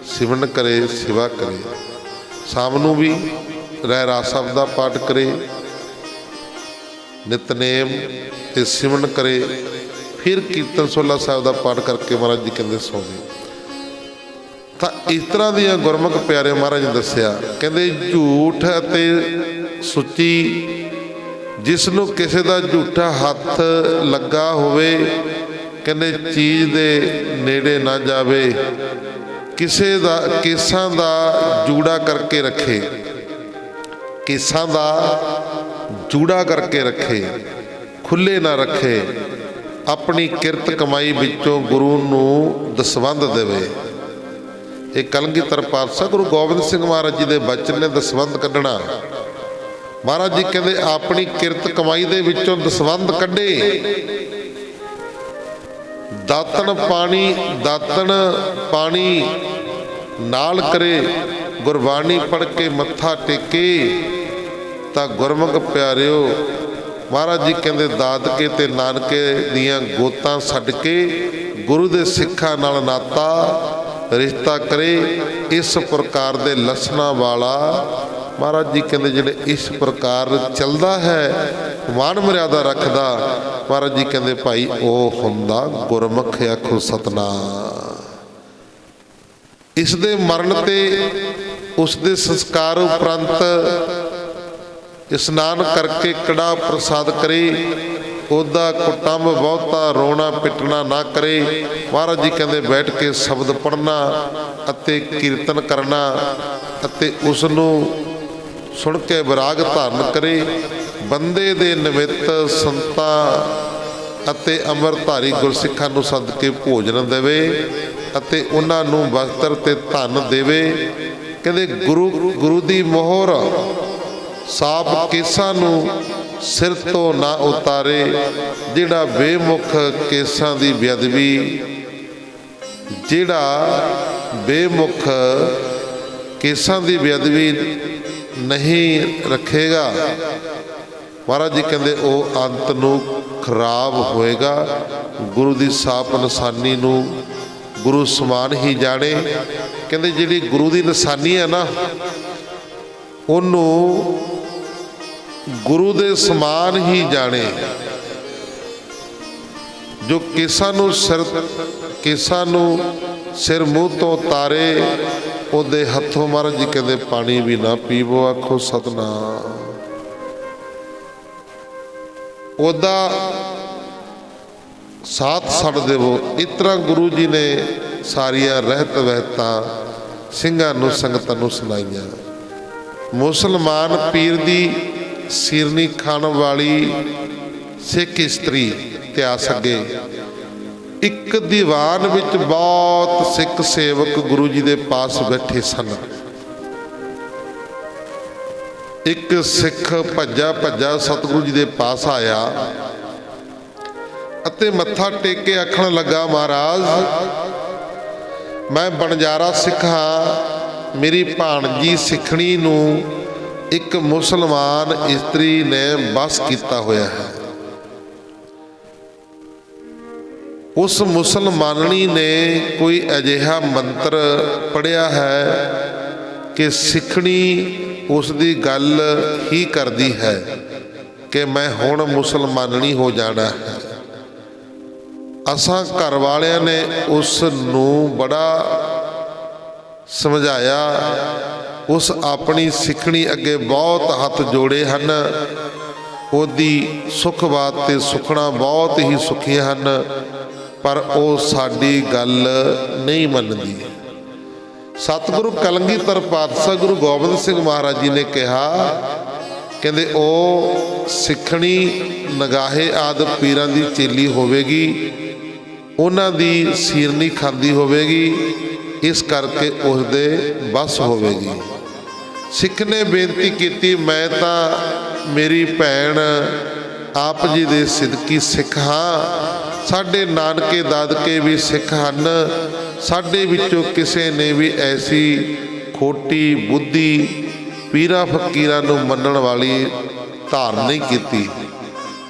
ਸਿਮਰਨ ਕਰੇ, ਸੇਵਾ ਕਰੇ। ਸ਼ਾਮ ਨੂੰ ਵੀ ਰਹਿਰਾਸ ਸਾਹਿਬ ਦਾ ਪਾਠ ਕਰੇ, ਨਿਤਨੇਮ ਤੇ ਸਿਮਰਨ ਕਰੇ। ਫਿਰ ਕੀਰਤਨ ਸੋਲਾ ਸਾਹਿਬ ਦਾ ਪਾਠ ਕਰਕੇ ਮਹਾਰਾਜ ਜੀ ਕਹਿੰਦੇ ਸੌਵੇ। ਤਾਂ ਇਸ ਤਰ੍ਹਾਂ ਦੀਆਂ ਗੁਰਮੁਖ ਪਿਆਰੇ ਮਹਾਰਾਜ ਨੇ ਦੱਸਿਆ। ਕਹਿੰਦੇ ਝੂਠ ਅਤੇ ਸੁੱਚੀ, ਜਿਸ ਨੂੰ ਕਿਸੇ ਦਾ ਝੂਠਾ ਹੱਥ ਲੱਗਾ ਹੋਵੇ, ਕਹਿੰਦੇ ਚੀਜ਼ ਦੇ ਨੇੜੇ ਨਾ ਜਾਵੇ। ਕਿਸੇ ਦਾ ਕੇਸਾਂ ਦਾ ਜੂੜਾ ਕਰਕੇ ਰੱਖੇ, ਕੇਸਾਂ ਦਾ ਜੂੜਾ ਕਰਕੇ ਰੱਖੇ, ਖੁੱਲੇ ਨਾ ਰੱਖੇ। ਆਪਣੀ ਕਿਰਤ ਕਮਾਈ ਵਿੱਚੋਂ ਗੁਰੂ ਨੂੰ ਦਸਵੰਧ ਦੇਵੇ। ਇਹ ਕਲਗੀਧਰ ਪਾਤਸ਼ਾਹ ਗੁਰੂ ਗੋਬਿੰਦ ਸਿੰਘ ਮਹਾਰਾਜ ਜੀ ਦੇ ਬਚਨ ਨੇ। ਦਸਵੰਧ ਕੱਢਣਾ। ਮਹਾਰਾਜ ਜੀ ਕਹਿੰਦੇ ਆਪਣੀ ਕਿਰਤ ਕਮਾਈ ਦੇ ਵਿੱਚੋਂ ਦਸਵੰਧ ਕੱਢੇ। ਦਾਤਣ ਪਾਣੀ ਨਾਲ ਕਰੇ। ਗੁਰਬਾਣੀ ਪੜ੍ਹ ਕੇ ਮੱਥਾ ਟੇਕੇ। ਤਾਂ ਗੁਰਮੁਖ ਪਿਆਰਿਓ ਮਹਾਰਾਜ ਜੀ ਕਹਿੰਦੇ ਦਾਦਕੇ ਤੇ ਨਾਨਕੇ ਦੀਆਂ ਗੋਤਾਂ ਛੱਡ ਕੇ ਗੁਰੂ ਦੇ ਸਿੱਖਾਂ ਨਾਲ ਨਾਤਾ ਰਿਸ਼ਤਾ ਕਰੇ। ਇਸ ਪ੍ਰਕਾਰ ਦੇ ਲੱਛਣਾਂ ਵਾਲਾ ਮਹਾਰਾਜ ਜੀ ਕਹਿੰਦੇ ਜਿਹੜੇ ਇਸ ਪ੍ਰਕਾਰ ਚੱਲਦਾ ਹੈ, ਮਾਨ ਮਰਿਆਦਾ ਰੱਖਦਾ, ਮਹਾਰਾਜ ਜੀ ਕਹਿੰਦੇ ਭਾਈ ਉਹ ਹੁੰਦਾ ਗੁਰਮੁਖ। ਆਖੋ ਸਤਿਨਾਮ। ਇਸ ਦੇ ਮਰਨ ਤੇ ਉਸ ਦੇ ਸੰਸਕਾਰ ਉਪਰੰਤ ਇਸ਼ਨਾਨ ਕਰਕੇ ਕੜਾ ਪ੍ਰਸਾਦ ਕਰੇ। ਉਹਦਾ ਕੁਟੰਬ ਬਹੁਤਾ ਰੋਣਾ ਪਿੱਟਣਾ ਨਾ ਕਰੇ। ਮਹਾਰਾਜ ਜੀ ਕਹਿੰਦੇ ਬੈਠ ਕੇ ਸ਼ਬਦ ਪੜ੍ਹਨਾ ਅਤੇ ਕੀਰਤਨ ਕਰਨਾ ਅਤੇ ਉਸ ਨੂੰ ਸੁਣ ਕੇ ਵਿਰਾਗ ਧਾਰਨ ਕਰੇ। ਬੰਦੇ ਦੇ ਨਿਮਿੱਤ ਸੰਤਾਂ ਅਤੇ ਅੰਮ੍ਰਿਤਧਾਰੀ ਗੁਰਸਿੱਖਾਂ ਨੂੰ ਸੱਦ ਕੇ ਭੋਜਨ ਦੇਵੇ ਅਤੇ ਉਹਨਾਂ ਨੂੰ ਵਸਤਰ ਤੇ ਧਨ ਦੇਵੇ। ਕਹਿੰਦੇ ਗੁਰੂ ਦੀ ਮੋਹਰ ਸਾਪ ਕੇਸਾਂ ਨੂੰ ਸਿਰ ਤੋਂ ਨਾ ਉਤਾਰੇ। ਜਿਹੜਾ ਬੇਮੁਖ ਕੇਸਾਂ ਦੀ ਬੇਅਦਬੀ, ਜਿਹੜਾ ਬੇਮੁਖ ਕੇਸਾਂ ਦੀ ਬੇਅਦਬੀ ਨਹੀਂ ਰੱਖੇਗਾ, ਮਹਾਰਾਜ ਜੀ ਕਹਿੰਦੇ ਉਹ ਅੰਤ ਨੂੰ ਖਰਾਬ ਹੋਏਗਾ। ਗੁਰੂ ਦੀ ਸਾਪ ਨਿਸ਼ਾਨੀ ਨੂੰ ਗੁਰੂ ਸਮਾਨ ਹੀ ਜਾਣੇ। ਕਹਿੰਦੇ ਜਿਹੜੀ ਗੁਰੂ ਦੀ ਨਿਸ਼ਾਨੀ ਹੈ ਨਾ, ਉਹਨੂੰ ਗੁਰੂ ਦੇ ਸਮਾਨ ਹੀ ਜਾਣੇ। ਜੋ ਕੇਸਾਂ ਨੂੰ ਸਿਰ ਮੂੰਹ ਤੋਂ ਤਾਰੇ, ਉਹਦੇ ਹੱਥੋਂ ਮਹਾਰਾਜ ਜੀ ਕਹਿੰਦੇ ਪਾਣੀ ਵੀ ਨਾ ਪੀਵੋ। ਆਖੋ ਸਤਿਨਾਮ। ਉਹਦਾ ਸਾਥ ਛੱਡ ਦੇਵੋ। ਇਸ ਤਰ੍ਹਾਂ ਗੁਰੂ ਜੀ ਨੇ ਸਾਰੀਆਂ ਰਹਿਤ ਵਹਿਤਾਂ ਸਿੰਘਾਂ ਨੂੰ, ਸੰਗਤਾਂ ਨੂੰ ਸੁਣਾਈਆਂ। ਮੁਸਲਮਾਨ ਪੀਰ ਦੀ ਸੀਰਨੀ ਖਾਣ ਵਾਲੀ ਸਿੱਖ ਇਸਤਰੀ ਇਤਿਹਾਸ ਅੱਗੇ ਇੱਕ ਦੀਵਾਨ ਵਿੱਚ ਬਹੁਤ ਸਿੱਖ ਸੇਵਕ ਗੁਰੂ ਜੀ ਦੇ ਪਾਸ ਬੈਠੇ ਸਨ। ਇੱਕ ਸਿੱਖ ਭੱਜਾ ਭੱਜਾ ਸਤਿਗੁਰੂ ਜੀ ਦੇ ਪਾਸ ਆਇਆ ਅਤੇ ਮੱਥਾ ਟੇਕ ਕੇ ਆਖਣ ਲੱਗਾ, ਮਹਾਰਾਜ ਮੈਂ ਬਣਜਾਰਾ ਸਿੱਖ ਹਾਂ, ਮੇਰੀ ਭਾਣਜੀ ਸਿੱਖਣੀ ਨੂੰ ਇੱਕ ਮੁਸਲਮਾਨ ਇਸਤਰੀ ਨੇ ਬਸ ਕੀਤਾ ਹੋਇਆ ਹੈ। ਉਸ ਮੁਸਲਮਾਨਣੀ ਨੇ ਕੋਈ ਅਜਿਹਾ ਮੰਤਰ ਪੜ੍ਹਿਆ ਹੈ ਕਿ ਸਿੱਖਣੀ ਉਸ ਦੀ ਗੱਲ ਹੀ ਕਰਦੀ ਹੈ ਕਿ ਮੈਂ ਹੁਣ ਮੁਸਲਮਾਨਣੀ ਹੋ ਜਾਣਾ ਹੈ। ਅਸਾਂ ਘਰ ਵਾਲਿਆਂ ਨੇ ਉਸ ਨੂੰ ਬੜਾ ਸਮਝਾਇਆ, ਉਸ ਆਪਣੀ ਸਿੱਖਣੀ ਅੱਗੇ ਬਹੁਤ ਹੱਥ ਜੋੜੇ ਹਨ, ਉਹਦੀ ਸੁੱਖ ਬਾਤ ਤੇ ਸੁਖਣਾ ਬਹੁਤ ਹੀ ਸੁਖੀਆਂ ਹਨ, ਪਰ ਉਹ ਸਾਡੀ ਗੱਲ ਨਹੀਂ ਮੰਨਦੀ। ਸਤਿਗੁਰੂ ਕਲਗੀਧਰ ਪਾਤਸ਼ਾਹ ਗੁਰੂ ਗੋਬਿੰਦ ਸਿੰਘ ਮਹਾਰਾਜ ਜੀ ਨੇ ਕਿਹਾ, ਕਹਿੰਦੇ ਉਹ ਸਿੱਖਣੀ ਨਗਾਹੇ ਆਦਿ ਪੀਰਾਂ ਦੀ ਚੇਲੀ ਹੋਵੇਗੀ, ਉਹਨਾਂ ਦੀ ਸੀਰਨੀ ਖਾਂਦੀ ਹੋਵੇਗੀ, ਇਸ ਕਰਕੇ ਉਸਦੇ ਬਸ ਹੋਵੇਗੀ। ਸਿੱਖ ਨੇ ਬੇਨਤੀ ਕੀਤੀ, ਮੈਂ ਤਾਂ ਮੇਰੀ ਭੈਣ ਆਪ ਜੀ ਦੇ ਸਿਦਕੀ ਸਿੱਖ ਹਾਂ, ਸਾਡੇ ਨਾਨਕੇ ਦਾਦਕੇ ਵੀ ਸਿੱਖ ਹਨ, ਸਾਡੇ ਵਿੱਚੋਂ ਕਿਸੇ ਨੇ ਵੀ ਐਸੀ ਖੋਟੀ ਬੁੱਧੀ ਪੀਰਾਂ ਫਕੀਰਾਂ ਨੂੰ ਮੰਨਣ ਵਾਲੀ ਧਾਰਨ ਨਹੀਂ ਕੀਤੀ।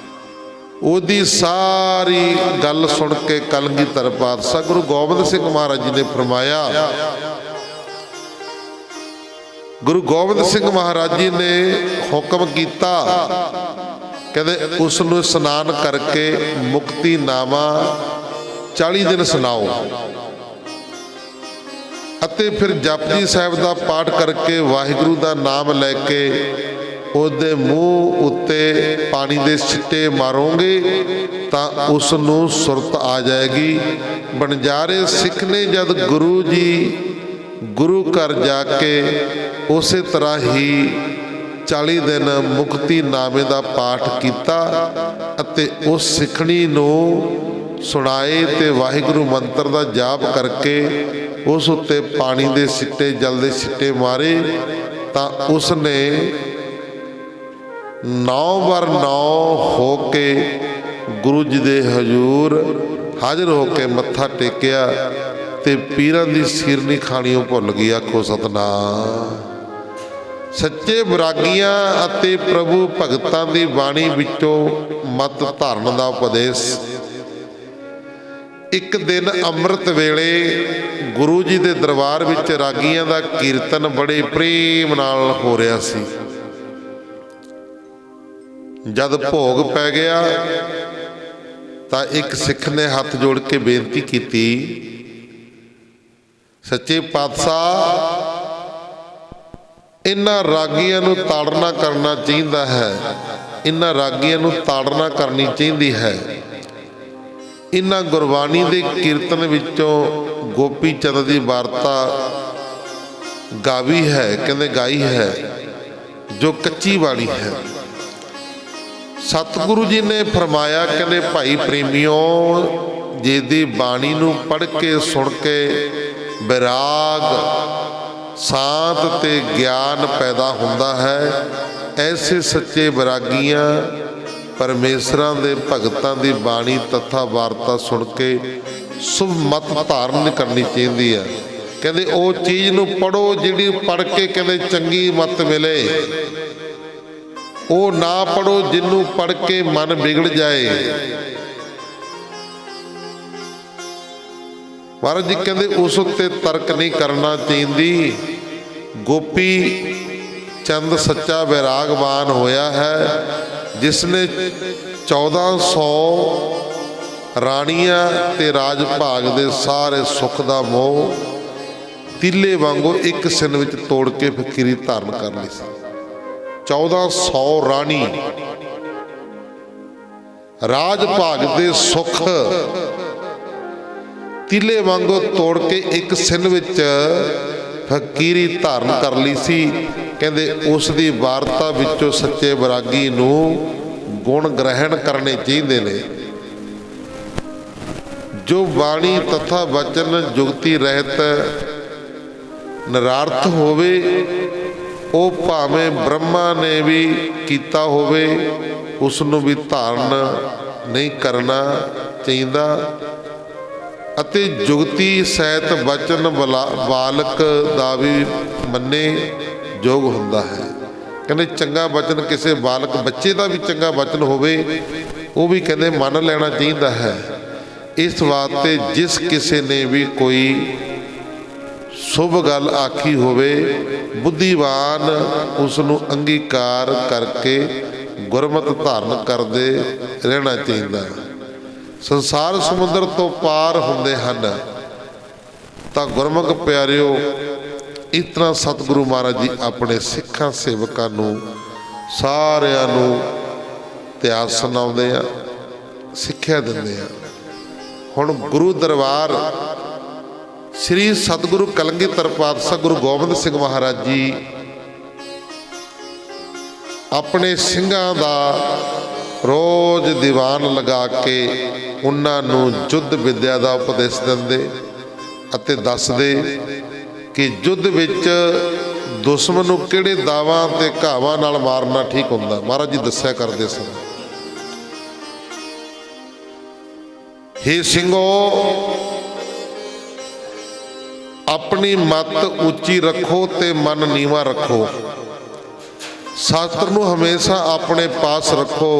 ਉਹਦੀ ਸਾਰੀ ਗੱਲ ਸੁਣ ਕੇ ਕਲਗੀਧਰ ਪਾਤਸ਼ਾਹ ਗੁਰੂ ਗੋਬਿੰਦ ਸਿੰਘ ਮਹਾਰਾਜ ਜੀ ਨੇ ਫਰਮਾਇਆ, ਗੁਰੂ ਗੋਬਿੰਦ ਸਿੰਘ ਮਹਾਰਾਜ ਜੀ ਨੇ ਹੁਕਮ ਕੀਤਾ, ਕਹਿੰਦੇ ਉਸ ਨੂੰ ਇਸ਼ਨਾਨ ਕਰਕੇ ਮੁਕਤੀਨਾਮਾ 40 ਦਿਨ ਸੁਣਾਓ ਅਤੇ ਫਿਰ ਜਪਜੀ ਸਾਹਿਬ ਦਾ ਪਾਠ ਕਰਕੇ ਵਾਹਿਗੁਰੂ ਦਾ ਨਾਮ ਲੈ ਕੇ ਉਹਦੇ ਮੂੰਹ ਉੱਤੇ ਪਾਣੀ ਦੇ ਛਿੱਟੇ ਮਾਰੋਗੇ ਤਾਂ ਉਸ ਨੂੰ ਸੁਰਤ ਆ ਜਾਏਗੀ। ਬਣਜਾਰੇ ਸਿੱਖ ਨੇ ਜਦ ਗੁਰੂ ਘਰ ਜਾ ਕੇ ਉਸੇ ਤਰ੍ਹਾਂ ਹੀ 40 ਦਿਨ ਮੁਕਤੀਨਾਮੇ ਦਾ ਪਾਠ ਕੀਤਾ ਅਤੇ ਉਸ ਸਿੱਖਣੀ ਨੂੰ ਸੁਣਾਏ ਤੇ ਵਾਹਿਗੁਰੂ ਮੰਤਰ ਦਾ ਜਾਪ ਕਰਕੇ ਉਸ ਉੱਤੇ ਪਾਣੀ ਦੇ ਛਿੱਟੇ ਜਲ ਦੇ ਛਿੱਟੇ ਮਾਰੇ ਤਾਂ ਉਸ ਨੇ 9x9 ਹੋ ਕੇ ਗੁਰੂ ਜੀ ਦੇ ਹਜ਼ੂਰ ਹਾਜ਼ਰ ਹੋ ਕੇ ਮੱਥਾ ਟੇਕਿਆ ਤੇ ਪੀਰਾਂ ਦੀ ਸੀਰਨੀ ਖਾਣੀਓ ਭੁੱਲ ਗਈ। ਆਖੋ ਸਤਿਨਾਮ। ਸੱਚੇ ਵਿਰਾਗੀਆਂ ਅਤੇ ਪ੍ਰਭੂ ਭਗਤਾਂ ਦੀ ਬਾਣੀ ਵਿੱਚੋਂ ਮਤ ਧਾਰਨ ਦਾ ਉਪਦੇਸ਼। ਇੱਕ ਦਿਨ ਅੰਮ੍ਰਿਤ ਵੇਲੇ ਗੁਰੂ ਜੀ ਦੇ ਦਰਬਾਰ ਵਿੱਚ ਰਾਗੀਆਂ ਦਾ ਕੀਰਤਨ ਬੜੇ ਪ੍ਰੇਮ ਨਾਲ ਹੋ ਰਿਹਾ ਸੀ। ਜਦ ਭੋਗ ਪੈ ਗਿਆ ਤਾਂ ਇੱਕ ਸਿੱਖ ਨੇ ਹੱਥ ਜੋੜ ਕੇ ਬੇਨਤੀ ਕੀਤੀ, ਸੱਚੇ ਪਾਤਸ਼ਾਹ ਇਹਨਾਂ ਰਾਗੀਆਂ ਨੂੰ ਤਾੜਨਾ ਕਰਨਾ ਚਾਹੀਦਾ ਹੈ, ਇਹਨਾਂ ਰਾਗੀਆਂ ਨੂੰ ਤਾੜਨਾ ਕਰਨੀ ਚਾਹੀਦੀ ਹੈ। ਇਹਨਾਂ ਗੁਰਬਾਣੀ ਦੇ ਕੀਰਤਨ ਵਿੱਚੋਂ ਗੋਪੀ ਚੰਦ ਦੀ ਵਾਰਤਾ ਗਾਵੀ ਹੈ, ਕਹਿੰਦੇ ਗਾਈ ਹੈ, ਜੋ ਕੱਚੀ ਬਾਣੀ ਹੈ। ਸਤਿਗੁਰੂ ਜੀ ਨੇ ਫਰਮਾਇਆ, ਕਹਿੰਦੇ ਭਾਈ ਪ੍ਰੇਮੀਓ, ਜਿਹਦੀ ਬਾਣੀ ਨੂੰ ਪੜ੍ਹ ਕੇ ਸੁਣ ਕੇ ਵਿਰਾਗ ਸ਼ਾਂਤ ਤੇ ਗਿਆਨ ਪੈਦਾ ਹੁੰਦਾ ਹੈ, ਐਸੇ ਸੱਚੇ ਵਿਰਾਗੀਆਂ ਪਰਮੇਸ਼ਰਾਂ ਦੇ ਭਗਤਾਂ ਦੀ ਬਾਣੀ ਤਥਾ ਵਾਰਤਾ ਸੁਣ ਕੇ ਸੁਭ ਮਤ ਧਾਰਨ ਕਰਨੀ ਚਾਹੀਦੀ ਹੈ। ਕਹਿੰਦੇ ਉਹ ਚੀਜ਼ ਨੂੰ ਪੜ੍ਹੋ ਜਿਹੜੀ ਪੜ੍ਹ ਕੇ ਕਹਿੰਦੇ ਚੰਗੀ ਮਤ ਮਿਲੇ, ਉਹ ਨਾ ਪੜ੍ਹੋ ਜਿਹਨੂੰ ਪੜ੍ਹ ਕੇ ਮਨ ਵਿਗੜ ਜਾਏ। ਮਹਾਰਾਜ ਜੀ ਕਹਿੰਦੇ ਉਸ ਉੱਤੇ ਤਰਕ ਨਹੀਂ ਕਰਨਾ ਚਾਹੀਦੀ। ਗੋਪੀ ਚੰਦ ਸੱਚਾ ਵੈਰਾਗਵਾਨ ਹੋਇਆ ਹੈ, ਜਿਸ ਨੇ 1400 ਰਾਣੀਆਂ ਤੇ ਰਾਜ ਭਾਗ ਦੇ ਸਾਰੇ ਸੁੱਖ ਦਾ ਮੋਹ ਤੀਲੇ ਵਾਂਗੂ ਇੱਕ ਸਿਨ ਵਿੱਚ ਤੋੜ ਕੇ ਫਕੀਰੀ ਧਾਰਨ ਕਰ ਲਈ ਸੀ। 1400 ਰਾਣੀ ਰਾਜ ਭਾਗ ਦੇ ਸੁੱਖ ਤੀਲੇ ਵਾਂਗੂ ਤੋੜ ਕੇ ਇੱਕ ਸਿਨ ਵਿੱਚ ਫਕੀਰੀ ਧਾਰਨ ਕਰ ਲਈ ਸੀ ਕਹਿੰਦੇ ਉਸ ਦੀ ਵਾਰਤਾ ਵਿੱਚੋਂ ਸੱਚੇ ਵਿਰਾਗੀ ਨੂੰ ਗੁਣ ਗ੍ਰਹਿਣ ਕਰਨੇ ਚਾਹੀਦੇ ਨੇ। ਜੋ ਬਾਣੀ ਤਥਾ ਵਚਨ ਜੁਗਤੀ ਰਹਿਤ ਨਿਰਾਰਥ ਹੋਵੇ, ਉਹ ਭਾਵੇਂ ਬ੍ਰਹਮਾ ਨੇ ਵੀ ਕੀਤਾ ਹੋਵੇ, ਉਸ ਨੂੰ ਵੀ ਧਾਰਨ ਨਹੀਂ ਕਰਨਾ ਚਾਹੀਦਾ। ਅਤੇ ਜੁਗਤੀ ਸਹਿਤ ਵਚਨ ਬਾਲਕ ਦਾ ਵੀ ਮੰਨੇ ਯੋਗ ਹੁੰਦਾ ਹੈ। ਕਹਿੰਦੇ ਚੰਗਾ ਵਚਨ ਕਿਸੇ ਬਾਲਕ ਬੱਚੇ ਦਾ ਵੀ ਚੰਗਾ ਵਚਨ ਹੋਵੇ, ਉਹ ਵੀ ਕਹਿੰਦੇ ਮੰਨ ਲੈਣਾ ਚਾਹੀਦਾ ਹੈ। ਇਸ ਵਾਸਤੇ ਜਿਸ ਕਿਸੇ ਨੇ ਵੀ ਕੋਈ ਸ਼ੁਭ ਗੱਲ ਆਖੀ ਹੋਵੇ, ਬੁੱਧੀਵਾਨ ਉਸ ਨੂੰ ਅੰਗੀਕਾਰ ਕਰਕੇ ਗੁਰਮਤਿ ਧਾਰਨ ਕਰਦੇ ਰਹਿਣਾ ਚਾਹੀਦਾ। ਸੰਸਾਰ ਸਮੁੰਦਰ ਤੋਂ ਪਾਰ ਹੁੰਦੇ ਹਨ ਤਾਂ ਗੁਰਮੁਖ ਪਿਆਰਿਓ, ਇਸ ਤਰ੍ਹਾਂ ਸਤਿਗੁਰੂ ਮਹਾਰਾਜ ਜੀ ਆਪਣੇ ਸਿੱਖਾਂ ਸੇਵਕਾਂ ਨੂੰ ਸਾਰਿਆਂ ਨੂੰ ਇਤਿਹਾਸ ਸੁਣਾਉਂਦੇ ਆ, ਸਿੱਖਿਆ ਦਿੰਦੇ ਆ। ਹੁਣ ਗੁਰੂ ਦਰਬਾਰ ਸ੍ਰੀ ਸਤਿਗੁਰੂ ਕਲਗੀਧਰ ਪਾਤਸ਼ਾਹ ਗੁਰੂ ਗੋਬਿੰਦ ਸਿੰਘ ਮਹਾਰਾਜ ਜੀ ਆਪਣੇ ਸਿੰਘਾਂ ਦਾ ਰੋਜ਼ ਦੀਵਾਨ ਲਗਾ ਕੇ ਉਹਨਾਂ ਨੂੰ ਯੁੱਧ ਵਿਦਿਆ ਦਾ ਉਪਦੇਸ਼ ਦਿੰਦੇ ਅਤੇ ਦੱਸਦੇ ਕਿ ਯੁੱਧ ਵਿੱਚ ਦੁਸ਼ਮਣ ਨੂੰ ਕਿਹੜੇ ਦਾਵਾਂ ਤੇ ਘਾਵਾਂ ਨਾਲ ਮਾਰਨਾ ਠੀਕ ਹੁੰਦਾ। ਮਹਾਰਾਜ ਜੀ ਦੱਸਿਆ ਕਰਦੇ ਸਨ, ਹੇ ਸਿੰਘੋ, ਆਪਣੀ ਮੱਤ ਉੱਚੀ ਰੱਖੋ ਤੇ ਮਨ ਨੀਵਾਂ ਰੱਖੋ। ਸ਼ਾਸਤਰ ਨੂੰ ਹਮੇਸ਼ਾ ਆਪਣੇ ਪਾਸ ਰੱਖੋ।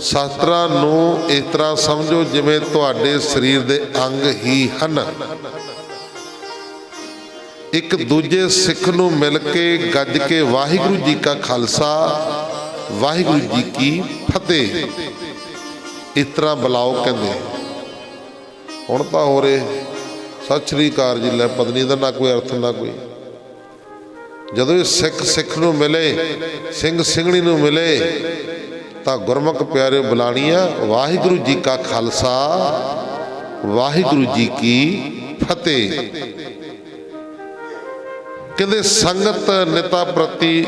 ਸ਼ਾਸਤਰਾਂ ਨੂੰ ਇਸ ਤਰ੍ਹਾਂ ਸਮਝੋ ਜਿਵੇਂ ਤੁਹਾਡੇ ਸਰੀਰ ਦੇ ਅੰਗ ਹੀ ਹਨ। ਇੱਕ ਦੂਜੇ ਸਿੱਖ ਨੂੰ ਮਿਲ ਕੇ ਗੱਜ ਕੇ ਵਾਹਿਗੁਰੂ ਜੀ ਕਾ ਖਾਲਸਾ ਵਾਹਿਗੁਰੂ ਜੀ ਕੀ ਫਤਿਹ ਇਸ ਤਰ੍ਹਾਂ ਬੁਲਾਓ। ਕਹਿੰਦੇ ਹੁਣ ਤਾਂ ਹੋ ਰਹੇ ਸਤਿ ਸ਼੍ਰੀ ਅਕਾਲ ਜੀ, ਲੈ ਪਤਨੀ ਦਾ ਨਾ ਕੋਈ ਅਰਥ ਨਾ ਕੋਈ। ਜਦੋਂ ਇਹ ਸਿੱਖ ਸਿੱਖ ਨੂੰ ਮਿਲੇ, ਸਿੰਘ ਸਿੰਘਣੀ ਨੂੰ ਮਿਲੇ, ਤਾਂ ਗੁਰਮੁਖ ਪਿਆਰਿਓ ਬੁਲਾਣੀ ਆ ਵਾਹਿਗੁਰੂ ਜੀ ਕਾ ਖਾਲਸਾ ਵਾਹਿਗੁਰੂ ਜੀ ਕੀ ਫਤਿਹ। ਕਹਿੰਦੇ ਸੰਗਤ ਨਿਤਾ ਪ੍ਰਤੀ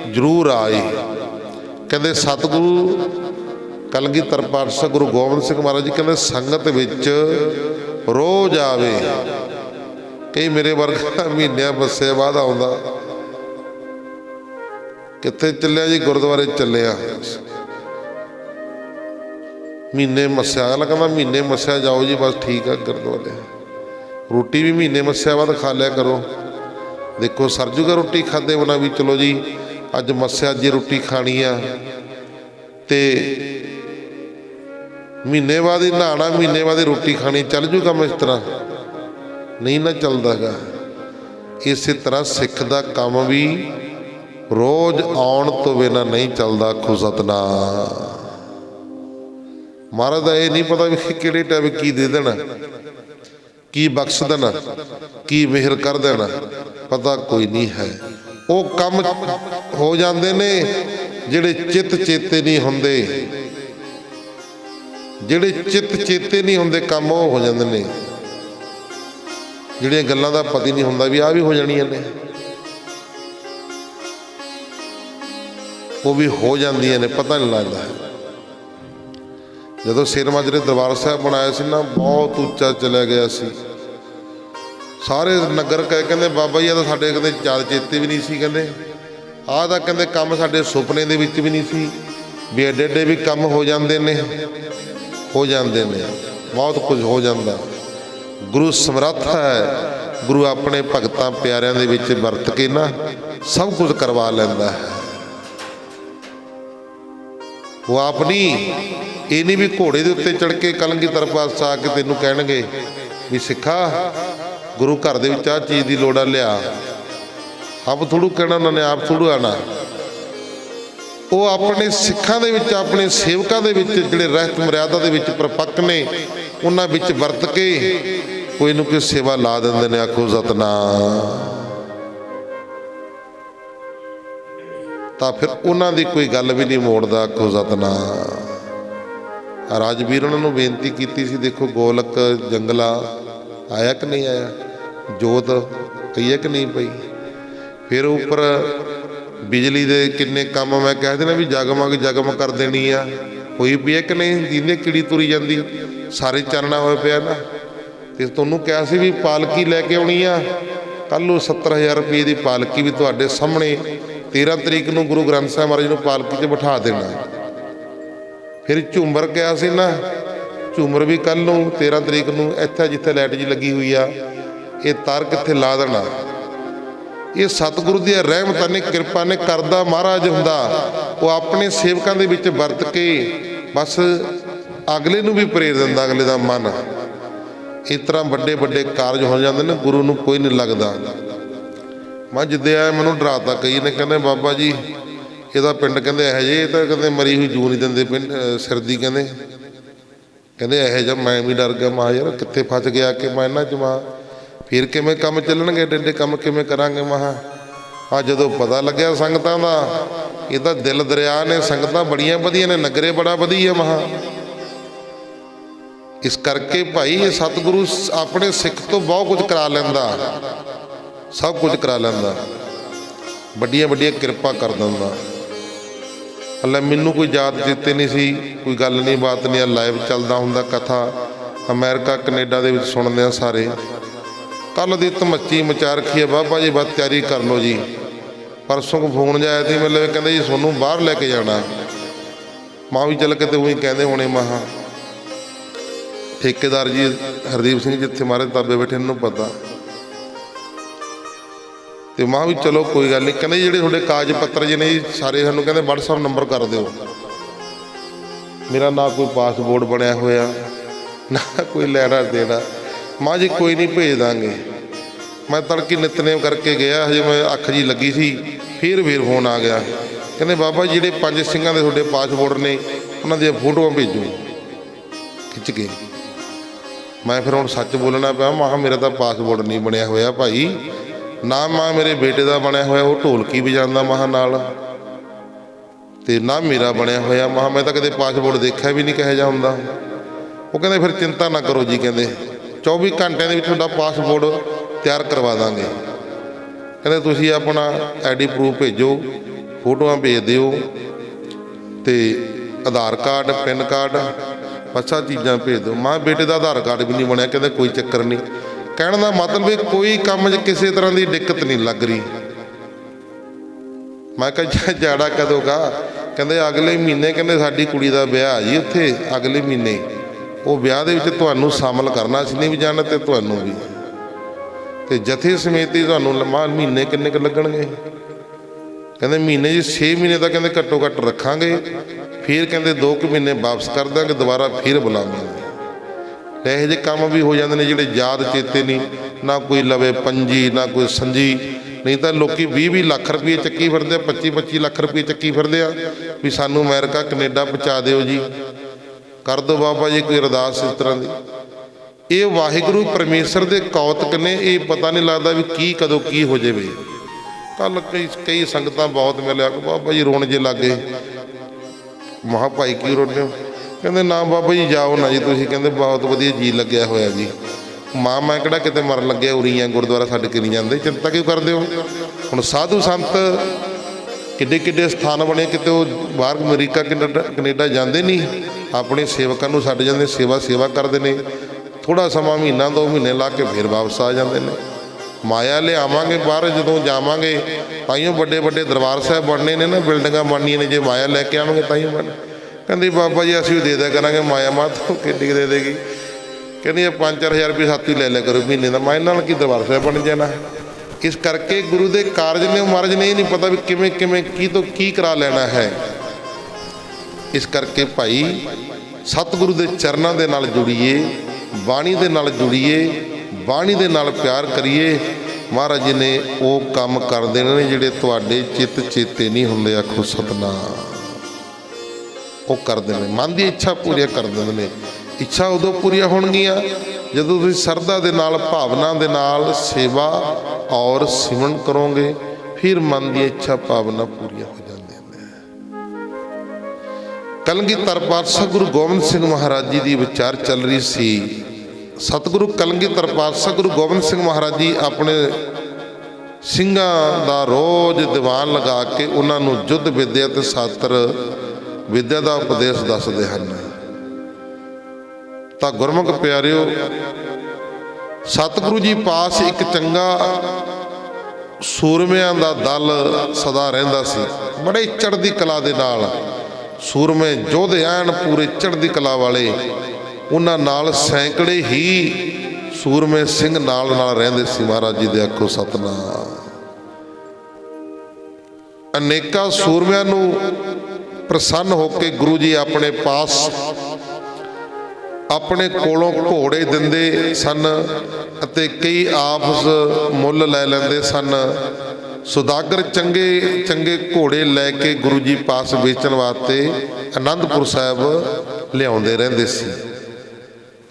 ਜ਼ਰੂਰ ਆਏ। ਕਹਿੰਦੇ ਸਤਿਗੁਰੂ ਕਲਗੀਧਰ ਪਾਤਸ਼ਾਹ ਗੁਰੂ ਗੋਬਿੰਦ ਸਿੰਘ ਮਹਾਰਾਜ ਜੀ ਕਹਿੰਦੇ ਸੰਗਤ ਵਿੱਚ ਰੋਜ਼ ਆਵੇ। ਕਈ ਮੇਰੇ ਵਰਗਾ ਮਹੀਨਿਆਂ ਬੱਸੇ ਬਾਅਦ ਆਉਂਦਾ, ਕਿੱਥੇ ਚੱਲਿਆ ਜੀ? ਗੁਰਦੁਆਰੇ ਚੱਲਿਆ। ਮਹੀਨੇ ਮੱਸਿਆ, ਅਗਲਾ ਕਹਿੰਦਾ ਮਹੀਨੇ ਮੱਸਿਆ ਜਾਓ ਜੀ, ਬਸ ਠੀਕ ਆ ਗੁਰਦੁਆਰੇ। ਰੋਟੀ ਵੀ ਮਹੀਨੇ ਮੱਸਿਆ ਬਾਅਦ ਖਾ ਲਿਆ ਕਰੋ। ਦੇਖੋ ਸਰ ਜੂਗਾ ਰੋਟੀ ਖਾਦੇ ਬਿਨਾ ਵੀ। ਚਲੋ ਜੀ ਅੱਜ ਮੱਸਿਆ ਜੀ ਰੋਟੀ ਖਾਣੀ ਆ ਤੇ ਮਹੀਨੇ ਬਾਅਦ ਹੀ ਨਹਾਣਾ, ਮਹੀਨੇ ਬਾਅਦ ਹੀ ਰੋਟੀ ਖਾਣੀ, ਚੱਲ ਜੂ ਕੰਮ ਇਸ ਤਰ੍ਹਾਂ? ਨਹੀਂ ਨਾ ਚੱਲਦਾ ਗਾ। ਇਸੇ ਤਰ੍ਹਾਂ ਸਿੱਖ ਦਾ ਕੰਮ ਵੀ ਰੋਜ਼ ਆਉਣ ਤੋਂ ਬਿਨਾਂ ਨਹੀਂ ਚੱਲਦਾ। ਆਖੋ ਸਤਿਨਾਮ। ਮਹਾਰਾਜ ਦਾ ਇਹ ਨਹੀਂ ਪਤਾ ਵੀ ਕਿਹੜੇ ਟਾਈਮ ਕੀ ਦੇ ਦੇਣਾ, ਕੀ ਬਖਸ਼ ਦੇਣਾ, ਕੀ ਮਿਹਰ ਕਰ ਦੇਣਾ, ਪਤਾ ਕੋਈ ਨਹੀਂ ਹੈ। ਉਹ ਕੰਮ ਹੋ ਜਾਂਦੇ ਨੇ ਜਿਹੜੇ ਚਿੱਤ ਚੇਤੇ ਨਹੀਂ ਹੁੰਦੇ। ਜਿਹੜੇ ਚਿੱਤ ਚੇਤੇ ਨਹੀਂ ਹੁੰਦੇ ਕੰਮ ਉਹ ਹੋ ਜਾਂਦੇ ਨੇ। ਜਿਹੜੀਆਂ ਗੱਲਾਂ ਦਾ ਪਤਾ ਹੀ ਨਹੀਂ ਹੁੰਦਾ ਵੀ ਆਹ ਵੀ ਹੋ ਜਾਣੀਆਂ ਨੇ, ਉਹ ਵੀ ਹੋ ਜਾਂਦੀਆਂ ਨੇ, ਪਤਾ ਨਹੀਂ ਲੱਗਦਾ। ਜਦੋਂ ਸਿਰ ਮਾਜਰੇ ਦਰਬਾਰ ਸਾਹਿਬ ਬਣਾਇਆ ਸੀ ਨਾ, ਬਹੁਤ ਉੱਚਾ ਚਲਿਆ ਗਿਆ ਸੀ। ਸਾਰੇ ਨਗਰ ਕਹਿੰਦੇ ਬਾਬਾ ਜੀ ਆ ਤਾਂ ਸਾਡੇ ਕਹਿੰਦੇ ਯਾਦ ਚੇਤੇ ਵੀ ਨਹੀਂ ਸੀ। ਕਹਿੰਦੇ ਆਹ ਤਾਂ ਕਹਿੰਦੇ ਕੰਮ ਸਾਡੇ ਸੁਪਨੇ ਦੇ ਵਿੱਚ ਵੀ ਨਹੀਂ ਸੀ ਵੀ ਐਡੇ ਐਡੇ ਵੀ ਕੰਮ ਹੋ ਜਾਂਦੇ ਨੇ। ਹੋ ਜਾਂਦੇ ਨੇ, ਬਹੁਤ ਕੁਝ ਹੋ ਜਾਂਦਾ। ਗੁਰੂ ਸਮਰੱਥ ਹੈ। ਗੁਰੂ ਆਪਣੇ ਭਗਤਾਂ ਪਿਆਰਿਆਂ ਦੇ ਵਿੱਚ ਵਰਤ ਕੇ ਨਾ ਸਭ ਕੁਝ ਕਰਵਾ ਲੈਂਦਾ ਹੈ। ਉਹ ਆਪਣੀ ਇਹ ਨਹੀਂ ਵੀ ਘੋੜੇ ਦੇ ਉੱਤੇ ਚੜ੍ਹ ਕੇ ਕਲਗੀਧਰ ਪਾਤਸ਼ਾਹ ਆ ਕੇ ਤੈਨੂੰ ਕਹਿਣਗੇ ਵੀ ਸਿੱਖਾ ਗੁਰੂ ਘਰ ਦੇ ਵਿੱਚ ਆਹ ਚੀਜ਼ ਦੀ ਲੋੜ ਆ, ਲਿਆ। ਆਪ ਥੋੜੂ ਕਹਿਣਾ ਉਹਨਾਂ ਨੇ, ਆਪ ਥੋੜੂ ਆਣਾ। ਉਹ ਆਪਣੇ ਸਿੱਖਾਂ ਦੇ ਵਿੱਚ, ਆਪਣੇ ਸੇਵਕਾਂ ਦੇ ਵਿੱਚ ਜਿਹੜੇ ਰਹਿਤ ਮਰਿਆਦਾ ਦੇ ਵਿੱਚ ਪਰਪੱਕ ਨੇ, ਉਹਨਾਂ ਵਿੱਚ ਵਰਤ ਕੇ ਕੋਈ ਨੂੰ ਕੋਈ ਸੇਵਾ ਲਾ ਦਿੰਦੇ ਨੇ। ਆਖੋ ਸਤਿਨਾਮ। ਤਾਂ ਫਿਰ ਉਹਨਾਂ ਦੀ ਕੋਈ ਗੱਲ ਵੀ ਨਹੀਂ ਮੋੜਦਾ। ਆਖੋ ਸਤਿਨਾਮ। ਰਾਜਵੀਰ ਉਹਨਾਂ ਨੂੰ ਬੇਨਤੀ ਕੀਤੀ ਸੀ, ਦੇਖੋ ਗੋਲਕ ਜੰਗਲਾ ਆਇਆ ਕਿ ਨਹੀਂ ਆਇਆ, ਜੋਤ ਪਈ ਹੈ ਕਿ ਨਹੀਂ ਪਈ। ਫਿਰ ਉੱਪਰ बिजली दे किन्ने काम मैं कह देना भी जगमग जगमग कर देनी आ, होई पई है कि नहीं, जिन्हें किड़ी तुरी जाती सारे चानना होया पिया ना। तो तुहानूं कहा सी भी पालकी लैके आउणी आ, कल नूं 70,000 रुपये की पालकी भी तुहाडे सामने 13 तरीक नूं गुरु ग्रंथ साहिब महाराज नूं पालकी 'च बिठा देना। फिर झूमर कहा सी ना, झूमर भी कल नूं 13 तरीक नूं इत्थे जिथे लाइट जी लगी हुई आ, ये तार कित्थे ला देना। ये सतगुरु दी रहमत ने किरपा ने करदा महाराज हुंदा, वो अपने सेवकां दे विच वरत के बस अगले नूं भी प्रेर दिंदा, अगले दा मन। इस तरह वड्डे वड्डे कारज हो जाते हैं, गुरु नूं कोई नहीं लगता। मैं जिद्दे आया मैनूं डराता, कई ने कहंदे बाबा जी ਇਹਦਾ पिंड कहते ਇਹੋ ਜਿਹੇ, ਇਹ ਤਾਂ ਕਹਿੰਦੇ मरी हुई जू नहीं ਦਿੰਦੇ पिंड सिर दी, कहते ਇਹੋ ਜਿਹਾ। मैं भी डर गया, मां यार कित्थे फस गया कि मैं इन्हां च, मां फिर किवें काम ਚੱਲਣਗੇ, ਏਡੇ ਕੰਮ किवें करांगे। मां आ जदों पता लग्या संगतां दा, ਇਹ ਤਾਂ दिल दरिया ने, संगतां बड़ियां वधिया ने, नगरे बड़ा वधिया। मां इस करके भाई सतगुरु अपने सिख तो बहुत कुछ करा लैंदा, सब कुछ करा लैंदा, वड्डियां वड्डियां किरपा कर दिंदा। हल्ले मैनू कोई याद चेते नहीं सी, कोई गल नहीं बात नहीं, लाइव चलदा हुंदा कथा अमेरिका कनेडा दे विच सुणदे आ सारे। कल दी धमच्ची मचा रखी है, बाबा जी बस तैयारी कर लो जी। परसों को फोन जाया थी, मतलब कहते जी सोनू बाहर लैके जाना। मां भी चल के उही कहते होने, महा ठेकेदार जी हरदीप सिंह जिथे महाराज ताबे बैठे इन्हों पता। तो मां भी चलो कोई गल नहीं, कहते जिहड़े तुहाडे कागज पत्र जी ने सारे सानूं कहते WhatsApp नंबर कर दिओ। मेरा ना कोई पासपोर्ट बनया होया, ना कोई लैना देना। मां जी कोई नहीं भेज देंगे। मैं तड़के नितनेम करके गया, हजे मैं अख जी लगी सी, फिर फोन आ गया, कहते बाबा जी जिहड़े 5 सिंघां दे तुहाडे पासपोर्ट ने उन्हां दी फोटोआं भेजो खिच के। मैं फिर हुण सच बोलना पिया, मां मेरा तो पासपोर्ट नहीं बनया होया भाई, ना मां मेरे बेटे का बनया होया, वो ढोलकी वजांदा मां नाल, ते ना मेरा बनया होया। मां मैं तो कदे पासपोर्ट देखा भी नहीं कहे जा हुंदा। वो कहते फिर चिंता ना करो जी, कहते 24 घंटे के तुहाडा पासपोर्ट तैयार करवा देंगे। कहते तुसीं अपना ID प्रूफ भेजो, फोटोआं भेज दिओ, ते आधार कार्ड पैन कार्ड बस आ चीज़ां भेज दो। मां बेटे का आधार कार्ड भी नहीं बनया, कहते कोई चक्कर नहीं। कहने का मतलब कोई काम किसी तरह की दिक्कत नहीं लग रही। मैं कहा जाड़ा कदों का, कहते अगले महीने, कहते साडी कुड़ी का ब्याह जी उत्थे अगले महीने, वो ब्याह दे विच तुहानूं शामिल करना, असीं नहीं भी जाना ते तुहानूं भी, ते जथे समेत ही तुहानूं महीने किन्ने क लगणगे। कहते महीने जी 6 महीने तक कहते घट्टो घट्ट रखांगे, फिर कहते 2 महीने वापस कर देंगे, दोबारा फिर बुलावांगे। ਇਹੋ ਜਿਹੇ ਕੰਮ भी हो जाते हैं ਜਿਹੜੇ याद चेते नहीं, ना कोई लवे पंजी ना कोई संजी। नहीं तो लोग 20-20 लाख रुपये ਚੱਕੀ ਫਿਰਦੇ ਆ, 25-25 ਲੱਖ रुपये ਚੱਕੀ ਫਿਰਦੇ ਆ भी सानू अमेरिका कनेडा पहुँचा दिओ जी, कर दो बाबा जी कोई अरदास इस तरह की। ये वाहिगुरू परमेश्वर के कौतक ने, ये पता नहीं लगता भी की कदों की हो जाए। कल कई संगत बहुत मिले, बाबा जी रोण जे लग गए। महा भाई की रोने, कहते ना बाबा जी जाओ ना जी तुसीं, कहते बहुत वधिया जी लग्या होया जी। मां मैं किहड़ा किते मरन लग्या, उरी आ गुरुद्वारा छड्ड के नहीं जाते, चिंता क्यों करदे हो। हुण साधु संत किड्डे किड्डे स्थान बने, किते बाहर अमरीका कनेडा जाते नहीं, अपने सेवकां नूं छड्ड जांदे, सेवा करते हैं। थोड़ा समा महीना 2 महीने ला के फिर वापस आ जाते हैं। माया लियावांगे बाहर जदों जावांगे, ताइयों वड्डे वड्डे दरबार साहिब बनने ने ना, बिल्डिंगां बननियां ने, जे माया लैके आवांगे ताइयों बन। कहते बाबा जी असीं दे दिया करांगे, माया मां तो किड्डी दे देगी। कहती 5-4 हज़ार रुपये साथी ले लिया करो महीने का, मैं इन्हां की दरबार साहिब बन जाना। इस करके गुरु के कारज ने महाराज ने ये नहीं पता भी किवें किवें की तो की करा लेना है। इस करके भाई सतगुरु के चरणों के नाल जुड़िए, बाणी के नाल जुड़िए, बाणी के नाल प्यार करिए। महाराज जी ने वो काम कर देने ने जिहड़े तुहाडे चित चेते नहीं हुंदे। आखो सतनाम। वो कर देने, मन की इच्छा पूरी कर देंगे। इच्छा उदों पूरी होणगियां जदों तुसीं सरधा दे नाल, भावना दे नाल सेवा और सिमरन करोगे, फिर मन की इच्छा भावना पूरी हो जाती है। कलगीधर पातशाह गुरु गोबिंद सिंह महाराज जी की विचार चल रही सी। सतगुरु कलगीधर पातशाह गुरु गोबिंद सिंह महाराज जी अपने ਸਿੰਘਾਂ ਦਾ ਰੋਜ਼ ਦੀਵਾਨ ਲਗਾ ਕੇ ਉਹਨਾਂ ਨੂੰ ਯੁੱਧ ਵਿਦਿਆ ਤੇ ਸ਼ਾਸਤਰ ਵਿਦਿਆ ਦਾ ਉਪਦੇਸ਼ ਦੱਸਦੇ ਹਨ। ਤਾਂ ਗੁਰਮੁਖ ਪਿਆਰਿਓ, ਸਤਿਗੁਰੂ ਜੀ ਪਾਸ ਇੱਕ ਚੰਗਾ ਸੂਰਮਿਆਂ ਦਾ ਦਲ ਸਦਾ ਰਹਿੰਦਾ ਸੀ। ਬੜੇ ਚੜ੍ਹਦੀ ਕਲਾ ਦੇ ਨਾਲ ਸੂਰਮੇ ਯੋਧੇ ਐਨ ਪੂਰੇ ਚੜ੍ਹਦੀ ਕਲਾ ਵਾਲੇ, ਉਹਨਾਂ ਨਾਲ ਸੈਂਕੜੇ ਹੀ ਸੂਰਮੇ ਸਿੰਘ ਨਾਲ ਰਹਿੰਦੇ ਸੀ। ਮਹਾਰਾਜ ਜੀ ਦੇ ਆਖੋ ਸਤਿਨਾਮ। ਅਨੇਕਾਂ ਸੂਰਮਿਆਂ ਨੂੰ ਪ੍ਰਸੰਨ ਹੋ ਕੇ ਗੁਰੂ ਜੀ ਆਪਣੇ ਪਾਸ ਆਪਣੇ ਕੋਲੋਂ ਘੋੜੇ ਦਿੰਦੇ ਸਨ ਅਤੇ ਕਈ ਆਪਸ ਮੁੱਲ ਲੈ ਲੈਂਦੇ ਸਨ। ਸੁਦਾਗਰ ਚੰਗੇ ਚੰਗੇ ਘੋੜੇ ਲੈ ਕੇ ਗੁਰੂ ਜੀ ਪਾਸ ਵੇਚਣ ਵਾਸਤੇ ਅਨੰਦਪੁਰ ਸਾਹਿਬ ਲਿਆਉਂਦੇ ਰਹਿੰਦੇ ਸੀ।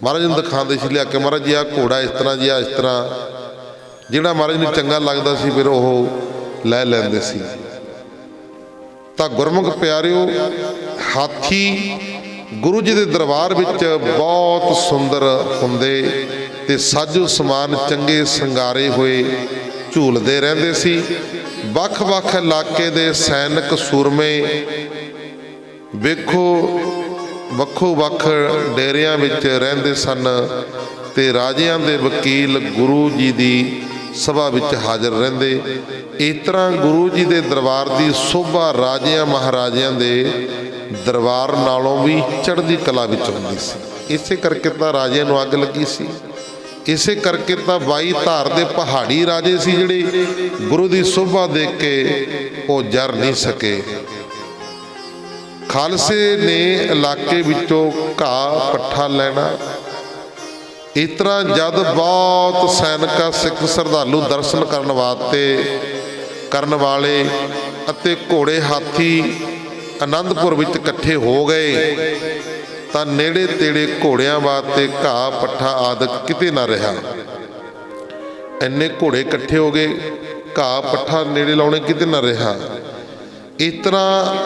ਮਹਾਰਾਜ ਨੂੰ ਦਿਖਾਉਂਦੇ ਸੀ ਲਿਆ ਕੇ, ਮਹਾਰਾਜ ਜੀ ਆਹ ਘੋੜਾ ਇਸ ਤਰ੍ਹਾਂ ਜੀ, ਆ ਇਸ ਤਰ੍ਹਾਂ। ਜਿਹੜਾ ਮਹਾਰਾਜ ਨੂੰ ਚੰਗਾ ਲੱਗਦਾ ਸੀ ਫਿਰ ਉਹ ਲੈ ਲੈਂਦੇ ਸੀ। ਤਾਂ ਗੁਰਮੁਖ ਪਿਆਰਿਓ, ਹਾਥੀ ਗੁਰੂ ਜੀ ਦੇ ਦਰਬਾਰ ਵਿੱਚ ਬਹੁਤ ਸੁੰਦਰ ਹੁੰਦੇ ਤੇ ਸਾਜੋ ਸਮਾਨ ਚੰਗੇ ਸ਼ਿੰਗਾਰੇ ਹੋਏ ਝੂਲਦੇ ਰਹਿੰਦੇ ਸੀ। ਵੱਖ-ਵੱਖ ਇਲਾਕੇ ਦੇ ਸੈਨਿਕ ਸੂਰਮੇ ਵੱਖੋ ਵੱਖ ਡੇਰਿਆਂ ਵਿੱਚ ਰਹਿੰਦੇ ਸਨ ਤੇ ਰਾਜਿਆਂ ਦੇ ਵਕੀਲ ਗੁਰੂ ਜੀ ਦੀ ਸਭਾ ਵਿੱਚ ਹਾਜ਼ਰ ਰਹਿੰਦੇ। ਇਸ ਤਰ੍ਹਾਂ ਗੁਰੂ ਜੀ ਦੇ ਦਰਬਾਰ ਦੀ ਸ਼ੋਭਾ ਰਾਜਿਆਂ ਮਹਾਰਾਜਿਆਂ ਦੇ ਦਰਬਾਰ ਨਾਲੋਂ ਵੀ ਚੜ੍ਹਦੀ ਕਲਾ ਵਿੱਚ ਹੁੰਦੀ ਸੀ। ਇਸੇ ਕਰਕੇ ਤਾਂ ਰਾਜਿਆਂ ਨੂੰ ਅੱਗ ਲੱਗੀ ਸੀ। ਇਸੇ ਕਰਕੇ ਤਾਂ 22 ਧਾਰ ਦੇ ਪਹਾੜੀ ਰਾਜੇ ਸੀ ਜਿਹੜੇ ਗੁਰੂ ਦੀ ਸ਼ੋਭਾ ਦੇਖ ਕੇ ਉਹ ਜਰ ਨਹੀਂ ਸਕੇ। ਖਾਲਸੇ ਨੇ ਇਲਾਕੇ ਵਿੱਚੋਂ ਘਾਹ ਪੱਠਾ ਲੈਣਾ। ਇਸ ਤਰ੍ਹਾਂ ਜਦ ਬਹੁਤ ਸੈਨਿਕ ਸਿੱਖ ਸ਼ਰਧਾਲੂ ਦਰਸ਼ਨ ਕਰਨ ਵਾਲੇ ਅਤੇ ਘੋੜੇ ਹਾਥੀ ਆਨੰਦਪੁਰ ਵਿੱਚ ਇਕੱਠੇ ਹੋ ਗਏ ਤਾਂ ਨੇੜੇ ਤੇੜੇ ਘੋੜਿਆਂ ਵਾਸਤੇ ਘਾਹ ਪੱਠਾ ਆਦਿ ਕਿਤੇ ਨਾ ਰਿਹਾ। ਇੰਨੇ ਘੋੜੇ ਇਕੱਠੇ ਹੋ ਗਏ, ਘਾਹ ਪੱਠਾ ਨੇੜੇ ਲਾਉਣੇ ਕਿਤੇ ਨਾ ਰਿਹਾ। ਇਸ ਤਰ੍ਹਾਂ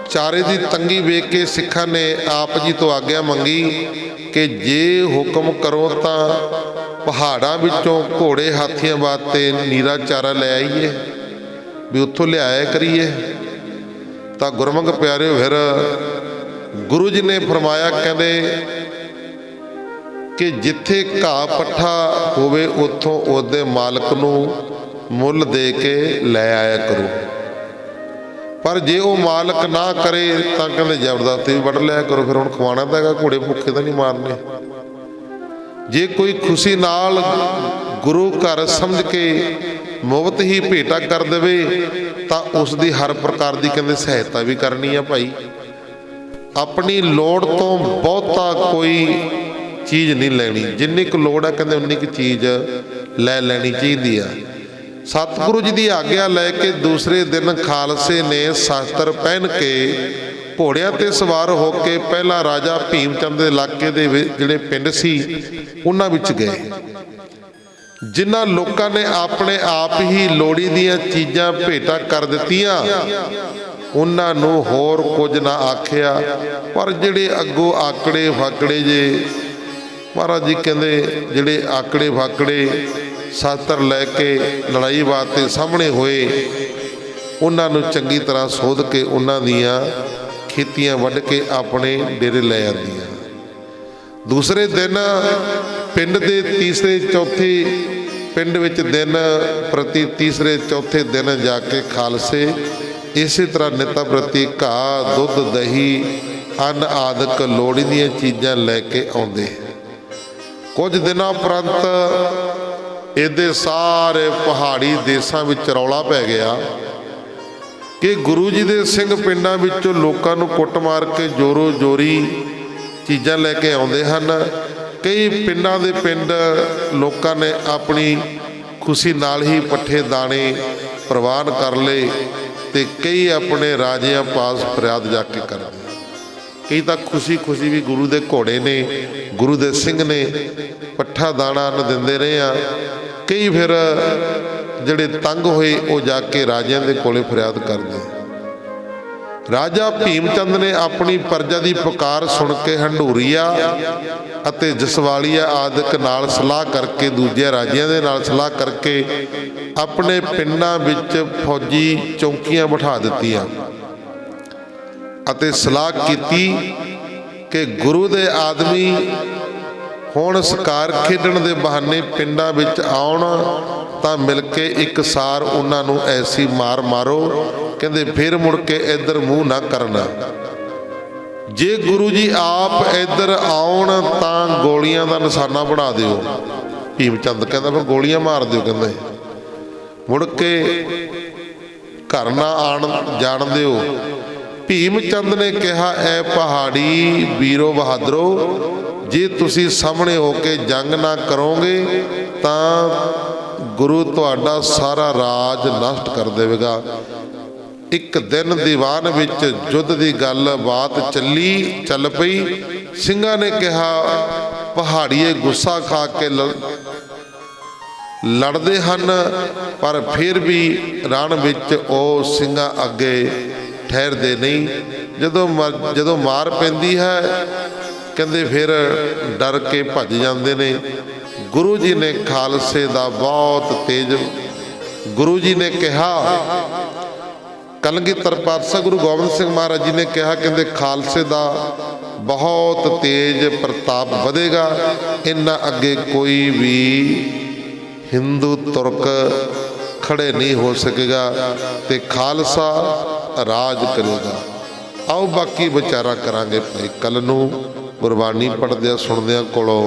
ਚਾਰੇ ਦੀ ਤੰਗੀ ਵੇਖ ਕੇ ਸਿੱਖਾਂ ਨੇ ਆਪ ਜੀ ਤੋਂ ਆਗਿਆ ਮੰਗੀ ਕਿ ਜੇ ਹੁਕਮ ਕਰੋ ਤਾਂ ਪਹਾੜਾਂ ਵਿੱਚੋਂ ਘੋੜੇ ਹਾਥੀਆਂ ਵਾਸਤੇ ਨੀਰਾ ਚਾਰਾ ਲੈ ਆਈਏ, ਵੀ ਉੱਥੋਂ ਲਿਆਇਆ ਕਰੀਏ। ਤਾਂ ਗੁਰਮੁਖ ਪਿਆਰਿਓ, ਫਿਰ ਗੁਰੂ ਜੀ ਨੇ ਫਰਮਾਇਆ, ਕਹਿੰਦੇ ਕਿ ਜਿੱਥੇ ਘਾਹ ਪੱਠਾ ਹੋਵੇ ਉੱਥੋਂ ਉਹਦੇ ਮਾਲਕ ਨੂੰ ਮੁੱਲ ਦੇ ਕੇ ਲੈ ਆਇਆ ਕਰੋ, ਪਰ ਜੇ ਉਹ ਮਾਲਕ ਨਾ ਕਰੇ ਤਾਂ ਕਹਿੰਦੇ ਜ਼ਬਰਦਸਤੀ ਵੀ ਵੱਢ ਲਿਆ ਕਰੋ। ਫਿਰ ਹੁਣ ਖਵਾਉਣਾ ਤਾਂ ਹੈਗਾ, ਘੋੜੇ ਭੁੱਖੇ ਤਾਂ ਨਹੀਂ ਮਾਰਨੇ। ਜੇ ਕੋਈ ਖੁਸ਼ੀ ਨਾਲ ਗੁਰੂ ਘਰ ਸਮਝ ਕੇ ਮੁਫਤ ਹੀ ਭੇਟਾ ਕਰ ਦੇਵੇ ਤਾਂ ਉਸ ਦੀ ਹਰ ਪ੍ਰਕਾਰ ਦੀ ਕਹਿੰਦੇ ਸਹਾਇਤਾ ਵੀ ਕਰਨੀ ਆ ਭਾਈ। ਆਪਣੀ ਲੋੜ ਤੋਂ ਬਹੁਤਾ ਕੋਈ ਚੀਜ਼ ਨਹੀਂ ਲੈਣੀ, ਜਿੰਨੀ ਕੁ ਲੋੜ ਆ ਕਹਿੰਦੇ ਉਨੀ ਕੁ ਚੀਜ਼ ਲੈ ਲੈਣੀ ਚਾਹੀਦੀ ਆ। ਸਤਿਗੁਰੂ ਜੀ ਦੀ ਆਗਿਆ ਲੈ ਕੇ ਦੂਸਰੇ ਦਿਨ ਖਾਲਸੇ ਨੇ ਸ਼ਸਤਰ ਪਹਿਨ ਕੇ ਘੋੜਿਆਂ ਤੇ ਸਵਾਰ ਹੋ ਕੇ ਪਹਿਲਾਂ ਰਾਜਾ ਭੀਮ ਚੰਦ ਦੇ ਇਲਾਕੇ ਦੇ ਜਿਹੜੇ ਪਿੰਡ ਸੀ ਉਹਨਾਂ ਵਿੱਚ ਗਏ। ਜਿਨ੍ਹਾਂ ਲੋਕਾਂ ਨੇ ਆਪਣੇ ਆਪ ਹੀ ਲੋੜੀ ਦੀਆਂ ਚੀਜ਼ਾਂ ਭੇਟਾ ਕਰ ਦਿੱਤੀਆਂ, ਉਹਨਾਂ ਨੂੰ ਹੋਰ ਕੁਝ ਨਾ ਆਖਿਆ। ਪਰ ਜਿਹੜੇ ਅੱਗੋਂ ਆਕੜੇ ਫਾਕੜੇ ਜੇ, ਮਹਾਰਾਜ ਜੀ ਕਹਿੰਦੇ ਜਿਹੜੇ ਆਕੜੇ ਫਾਕੜੇ ਸ਼ਸਤਰ ਲੈ ਕੇ ਲੜਾਈ ਵਾਸਤੇ ਸਾਹਮਣੇ ਹੋਏ, ਉਹਨਾਂ ਨੂੰ ਚੰਗੀ ਤਰ੍ਹਾਂ ਸੋਧ ਕੇ ਉਹਨਾਂ ਦੀਆਂ ਖੇਤੀਆਂ ਵੱਢ ਕੇ ਆਪਣੇ ਡੇਰੇ ਲੈ ਆਉਂਦੀਆਂ। ਦੂਸਰੇ ਦਿਨ ਪਿੰਡ ਦੇ ਤੀਸਰੇ ਚੌਥੇ ਪਿੰਡ ਵਿੱਚ ਦਿਨ ਪ੍ਰਤੀ ਤੀਸਰੇ ਚੌਥੇ ਦਿਨ ਜਾ ਕੇ ਖਾਲਸੇ ਇਸੇ ਤਰ੍ਹਾਂ ਨਿੱਤਾ ਪ੍ਰਤੀ ਘਾਹ, ਦੁੱਧ, ਦਹੀਂ, ਅੰਨ ਆਦਿਕ ਲੋੜੀ ਦੀਆਂ ਚੀਜ਼ਾਂ ਲੈ ਕੇ ਆਉਂਦੇ। ਕੁਝ ਦਿਨਾਂ ਉਪਰੰਤ ਇਹਦੇ ਸਾਰੇ ਪਹਾੜੀ ਦੇਸ਼ਾਂ ਵਿੱਚ ਰੌਲਾ ਪੈ ਗਿਆ ਕਿ ਗੁਰੂ ਜੀ ਦੇ ਸਿੰਘ ਪਿੰਡਾਂ ਵਿੱਚੋਂ ਲੋਕਾਂ ਨੂੰ ਕੁੱਟ ਮਾਰ ਕੇ ਜੋਰੋ ਜੋਰੀ ਚੀਜ਼ਾਂ ਲੈ ਕੇ ਆਉਂਦੇ ਹਨ। ਕਈ ਪਿੰਡਾਂ ਦੇ ਪਿੰਡ ਲੋਕਾਂ ਨੇ ਆਪਣੀ ਖੁਸ਼ੀ ਨਾਲ ਹੀ ਪੱਠੇ ਦਾਣੇ ਪ੍ਰਵਾਨ ਕਰ ਲਏ ਤੇ ਕਈ ਆਪਣੇ ਰਾਜਿਆਂ ਪਾਸ ਫਰਿਆਦ ਜਾ ਕੇ ਕਰਦੇ। ਕਈ ਤਾਂ ਖੁਸ਼ੀ ਵੀ ਗੁਰੂ ਦੇ ਘੋੜੇ ਨੇ, ਗੁਰੂ ਦੇ ਸਿੰਘ ਨੇ, ਪੱਠਾ ਦਾਣਾ ਨ ਦਿੰਦੇ ਰਹੇ ਆ। ਕਈ ਫਿਰ ਜਿਹੜੇ ਤੰਗ ਹੋਏ ਉਹ ਜਾ ਕੇ ਰਾਜਿਆਂ ਦੇ ਕੋਲੇ ਫਰਿਆਦ ਕਰਦੇ। ਰਾਜਾ ਭੀਮ ਚੰਦ ਨੇ ਆਪਣੀ ਪ੍ਰਜਾ ਦੀ ਪੁਕਾਰ ਸੁਣ ਕੇ ਹੰਡੂਰੀਆ ਅਤੇ ਜਸਵਾਲੀਆ ਆਦਿਕ ਨਾਲ ਸਲਾਹ ਕਰਕੇ, ਦੂਜੇ ਰਾਜਿਆਂ ਦੇ ਨਾਲ ਸਲਾਹ ਕਰਕੇ ਆਪਣੇ ਪਿੰਡਾਂ ਵਿੱਚ ਫੌਜੀ ਚੌਕੀਆਂ ਬਿਠਾ ਦਿੱਤੀਆਂ ਅਤੇ ਸਲਾਹ ਕੀਤੀ ਕਿ ਗੁਰੂ ਦੇ ਆਦਮੀ ਹੁਣ ਸ਼ਿਕਾਰ ਖੇਡਣ ਦੇ ਬਹਾਨੇ ਪਿੰਡਾਂ ਵਿੱਚ ਆਉਣ ਤਾਂ ਮਿਲ ਕੇ ਇੱਕ ਸਾਰ ਉਹਨਾਂ ਨੂੰ ਐਸੀ ਮਾਰ ਮਾਰੋ, ਕਹਿੰਦੇ ਫਿਰ ਮੁੜ ਕੇ ਇੱਧਰ ਮੂੰਹ ਨਾ ਕਰਨਾ। ਜੇ ਗੁਰੂ ਜੀ ਆਪ ਇੱਧਰ ਆਉਣ ਤਾਂ ਗੋਲੀਆਂ ਦਾ ਨਿਸ਼ਾਨਾ ਬਣਾ ਦਿਓ। ਭੀਮ ਚੰਦ ਕਹਿੰਦਾ ਫਿਰ ਗੋਲੀਆਂ ਮਾਰ ਦਿਓ, ਕਹਿੰਦੇ ਮੁੜ ਕੇ ਘਰ ਨਾ ਆਣ ਜਾਣ ਦਿਓ। ਭੀਮ ਚੰਦ ਨੇ ਕਿਹਾ, ਐ ਪਹਾੜੀ ਵੀਰੋ ਬਹਾਦਰੋ, ਜੇ ਤੁਸੀਂ ਸਾਹਮਣੇ ਹੋ ਕੇ ਜੰਗ ਨਾ ਕਰੋਗੇ ਤਾਂ ਗੁਰੂ ਤੁਹਾਡਾ ਸਾਰਾ ਰਾਜ ਨਸ਼ਟ ਕਰ ਦੇਵੇਗਾ। ਇੱਕ ਦਿਨ ਦੀਵਾਨ ਵਿੱਚ ਯੁੱਧ ਦੀ ਗੱਲਬਾਤ ਚੱਲ ਪਈ। ਸਿੰਘਾਂ ਨੇ ਕਿਹਾ, ਪਹਾੜੀਏ ਗੁੱਸਾ ਖਾ ਕੇ ਲੜਦੇ ਹਨ, ਪਰ ਫਿਰ ਵੀ ਰਣ ਵਿੱਚ ਉਹ ਸਿੰਘਾਂ ਅੱਗੇ ਠਹਿਰਦੇ ਨਹੀਂ। ਜਦੋਂ ਮਾਰ ਪੈਂਦੀ ਹੈ ਕਹਿੰਦੇ ਫਿਰ ਡਰ ਕੇ ਭੱਜ ਜਾਂਦੇ ਨੇ। ਗੁਰੂ ਜੀ ਨੇ ਖਾਲਸੇ ਦਾ ਬਹੁਤ ਤੇਜ, ਗੁਰੂ ਜੀ ਨੇ ਕਿਹਾ, ਕਲਗੀਧਰ ਪਾਤਸ਼ਾਹ ਗੁਰੂ ਗੋਬਿੰਦ ਸਿੰਘ ਮਹਾਰਾਜ ਜੀ ਨੇ ਕਿਹਾ, ਕਹਿੰਦੇ ਖਾਲਸੇ ਦਾ ਬਹੁਤ ਤੇਜ ਪ੍ਰਤਾਪ ਵਧੇਗਾ, ਇਹਨਾਂ ਅੱਗੇ ਕੋਈ ਵੀ ਹਿੰਦੂ ਤੁਰਕ ਖੜੇ ਨਹੀਂ ਹੋ ਸਕੇਗਾ ਤੇ ਖਾਲਸਾ ਰਾਜ ਕਰੇਗਾ। ਆਓ ਬਾਕੀ ਵਿਚਾਰਾ ਕਰਾਂਗੇ ਭਾਈ ਕੱਲ੍ਹ ਨੂੰ। ਗੁਰਬਾਣੀ ਪੜ੍ਹਦਿਆਂ ਸੁਣਦਿਆਂ ਕੋਲੋਂ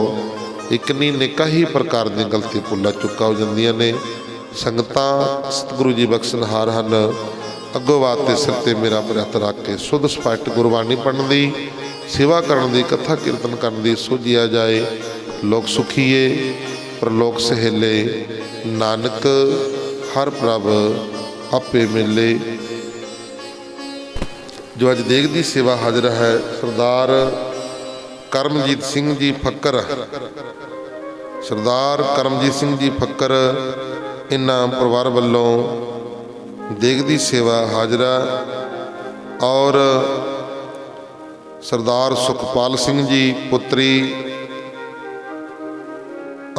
ਇੱਕ ਨਹੀਂ ਅਨੇਕਾਂ ਹੀ ਪ੍ਰਕਾਰ ਦੀਆਂ ਗਲਤੀ ਭੁੱਲਾਂ ਚੁੱਕਾਂ ਹੋ ਜਾਂਦੀਆਂ ਨੇ। ਸੰਗਤਾਂ ਸਤਿਗੁਰੂ ਜੀ ਬਖਸ਼ਣਹਾਰ ਹਨ। ਅੱਗੋਂ ਵਾਸਤੇ ਸਿਰ 'ਤੇ ਮੇਰਾ ਹੱਥ ਰੱਖ ਕੇ ਸੁੱਧ ਸਪਸ਼ਟ ਗੁਰਬਾਣੀ ਪੜ੍ਹਨ ਦੀ, ਸੇਵਾ ਕਰਨ ਦੀ, ਕਥਾ ਕੀਰਤਨ ਕਰਨ ਦੀ ਸੋਝਿਆ ਜਾਏ। ਲੋਕ ਸੁਖੀਏ ਪਰਲੋਕ ਸਹੇਲੇ, ਨਾਨਕ ਹਰ ਪ੍ਰਭ ਆਪੇ ਮਿਲੇ। ਜੋ ਅੱਜ ਦੇਗ ਦੀ ਸੇਵਾ ਹਾਜ਼ਰ ਹੈ, ਸਰਦਾਰ ਕਰਮਜੀਤ ਸਿੰਘ ਜੀ ਫੱਕਰ, ਸਰਦਾਰ ਕਰਮਜੀਤ ਸਿੰਘ ਜੀ ਫੱਕਰ, ਇਹਨਾਂ ਪਰਿਵਾਰ ਵੱਲੋਂ ਦੇਗ ਦੀ ਸੇਵਾ ਹਾਜ਼ਰ ਹੈ। ਔਰ ਸਰਦਾਰ ਸੁਖਪਾਲ ਸਿੰਘ ਜੀ ਪੁੱਤਰੀ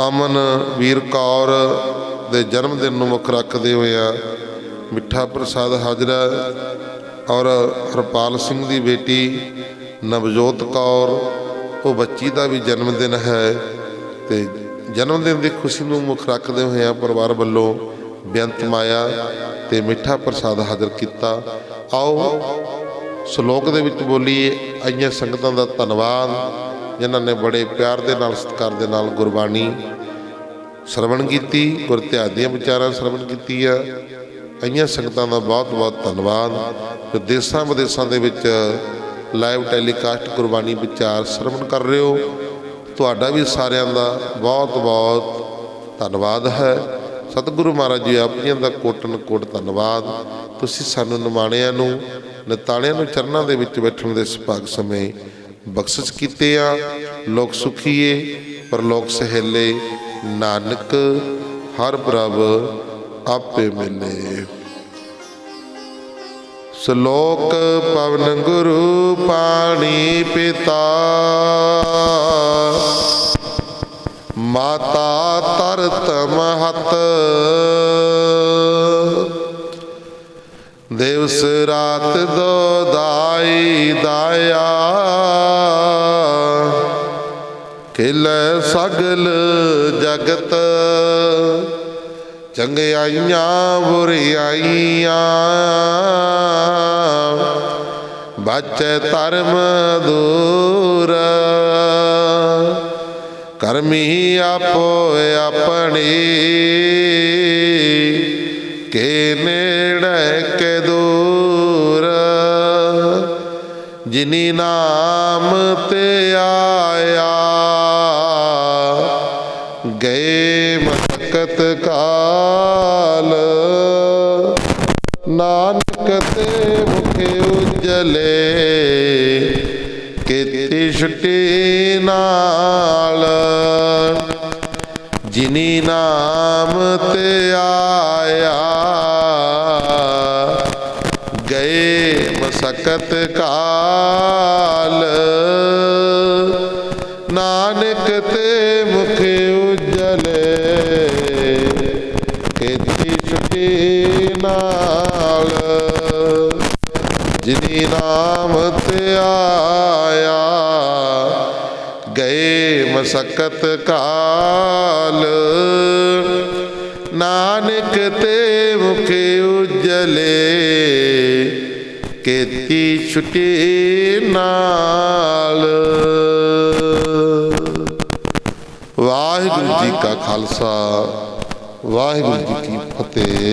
ਅਮਨਵੀਰ ਕੌਰ ਦੇ ਜਨਮ ਦਿਨ ਨੂੰ ਮੁੱਖ ਰੱਖਦੇ ਹੋਇਆ ਮਿੱਠਾ ਪ੍ਰਸਾਦ ਹਾਜ਼ਰ ਹੈ। ਔਰ ਹਰਪਾਲ ਸਿੰਘ ਦੀ ਬੇਟੀ ਨਵਜੋਤ ਕੌਰ, ਉਹ ਬੱਚੀ ਦਾ ਵੀ ਜਨਮ ਦਿਨ ਹੈ ਤੇ ਜਨਮ ਦਿਨ ਦੀ ਖੁਸ਼ੀ ਨੂੰ ਮੁੱਖ ਰੱਖਦੇ ਹੋਇਆ ਪਰਿਵਾਰ ਵੱਲੋਂ ਬੇਅੰਤ ਮਾਇਆ ਤੇ ਮਿੱਠਾ ਪ੍ਰਸਾਦ ਹਾਜ਼ਰ ਕੀਤਾ। ਆਓ ਸ਼ਲੋਕ ਦੇ ਵਿੱਚ ਬੋਲੀਏ। ਆਈਆਂ ਸੰਗਤਾਂ ਦਾ ਧੰਨਵਾਦ ਜਿਨ੍ਹਾਂ ਨੇ ਬੜੇ ਪਿਆਰ ਦੇ ਨਾਲ, ਸਤਿਕਾਰ ਦੇ ਨਾਲ ਗੁਰਬਾਣੀ ਸਰਵਣ ਕੀਤੀ, ਗੁਰ ਧਿਆਨ ਦੀਆਂ ਵਿਚਾਰਾਂ ਸਰਵਣ ਕੀਤੀ ਆ। ਆਈਆਂ ਸੰਗਤਾਂ ਦਾ ਬਹੁਤ ਬਹੁਤ ਧੰਨਵਾਦ ਜੋ ਦੇਸ਼ਾਂ ਵਿਦੇਸ਼ਾਂ ਦੇ ਵਿੱਚ ਲਾਈਵ ਟੈਲੀਕਾਸਟ ਗੁਰਬਾਣੀ ਵਿਚਾਰ ਸਰਵਣ ਕਰ ਰਹੇ ਹੋ। ਤੁਹਾਡਾ ਵੀ ਸਾਰਿਆਂ ਦਾ ਬਹੁਤ ਬਹੁਤ ਧੰਨਵਾਦ ਹੈ। ਸਤਿਗੁਰੂ ਮਹਾਰਾਜ ਜੀ ਆਪ ਜੀਆਂ ਦਾ ਕੋਟਨ ਕੋਟ ਧੰਨਵਾਦ। ਤੁਸੀਂ ਸਾਨੂੰ ਨਿਮਾਣਿਆਂ ਨੂੰ, ਨਿਤਾਣਿਆਂ ਨੂੰ ਚਰਨਾਂ ਦੇ ਵਿੱਚ ਬੈਠਣ ਦੇ ਸੁਭਾਗ ਸਮੇਂ ਬਖਸ਼ਿਸ਼ ਕੀਤੇ ਆ। ਲੋਕ ਸੁਖੀਏ ਪਰਲੋਕ ਸਹੇਲੇ, ਨਾਨਕ ਹਰ ਪ੍ਰਭ ਆਪੇ ਮਿਲੇ। ਸ਼ਲੋਕ ਪਵਨ ਗੁਰੂ ਪਾਣੀ ਪਿਤਾ, ਮਾਤਾ ਤਰਤ ਮਹਤ, ਦਿਵਸ ਰਾਤ ਦੋ ਦਾਈ ਦਾਇਆ, ਖਿਲੈ ਸਗਲ ਜਗਤ, ਚੰਗਿਆਈਆਂ ਬੁਰਿਆਈਆਂ, ਬਚੈ ਧਰਮ ਦੂਰ, ਕਰਮੀ ਆਪੋ ਆਪਣੀ, ਕੇ ਨੇੜੇ ਕੇ ਦੂਰ, ਜਿਨੀ ਨਾਮ ਤੇ ਆਇਆ, ਗਏ ਮਸਕਤ ਕਾਲ, ਨਾਨਕ ਤੇ ਮੁਖ ਉਜਲੇ, ਕੀਤੀ ਛੁੱਟੀ ਨਾਲ, ਜਿਨੀ ਨਾਮ ਤੇ ਆਇਆ, ਗਏ ਮਸਕਤ ਕਾਲ, ਨਾਨਕ ਤੇ ਮੁਖ ਉਜਲੇ, ਕੀਤੀ ਛੁਟੀ ਨਾਲ। ਜਿਨੀ ਨਾਮ ਧਿਆਇਆ, ਗਏ ਮਸਕਤ ਕਾਲ, ਨਾਨਕ ਤੇ ਮੁਖ ਉਜਲੇ, ਕੀਤੀ ਛੁਟੀ ਨਾਲ। ਵਾਹਿਗੁਰੂ ਜੀ ਕਾ ਖਾਲਸਾ, ਵਾਹਿਗੁਰੂ ਜੀ ਕੀ ਫਤਿਹ।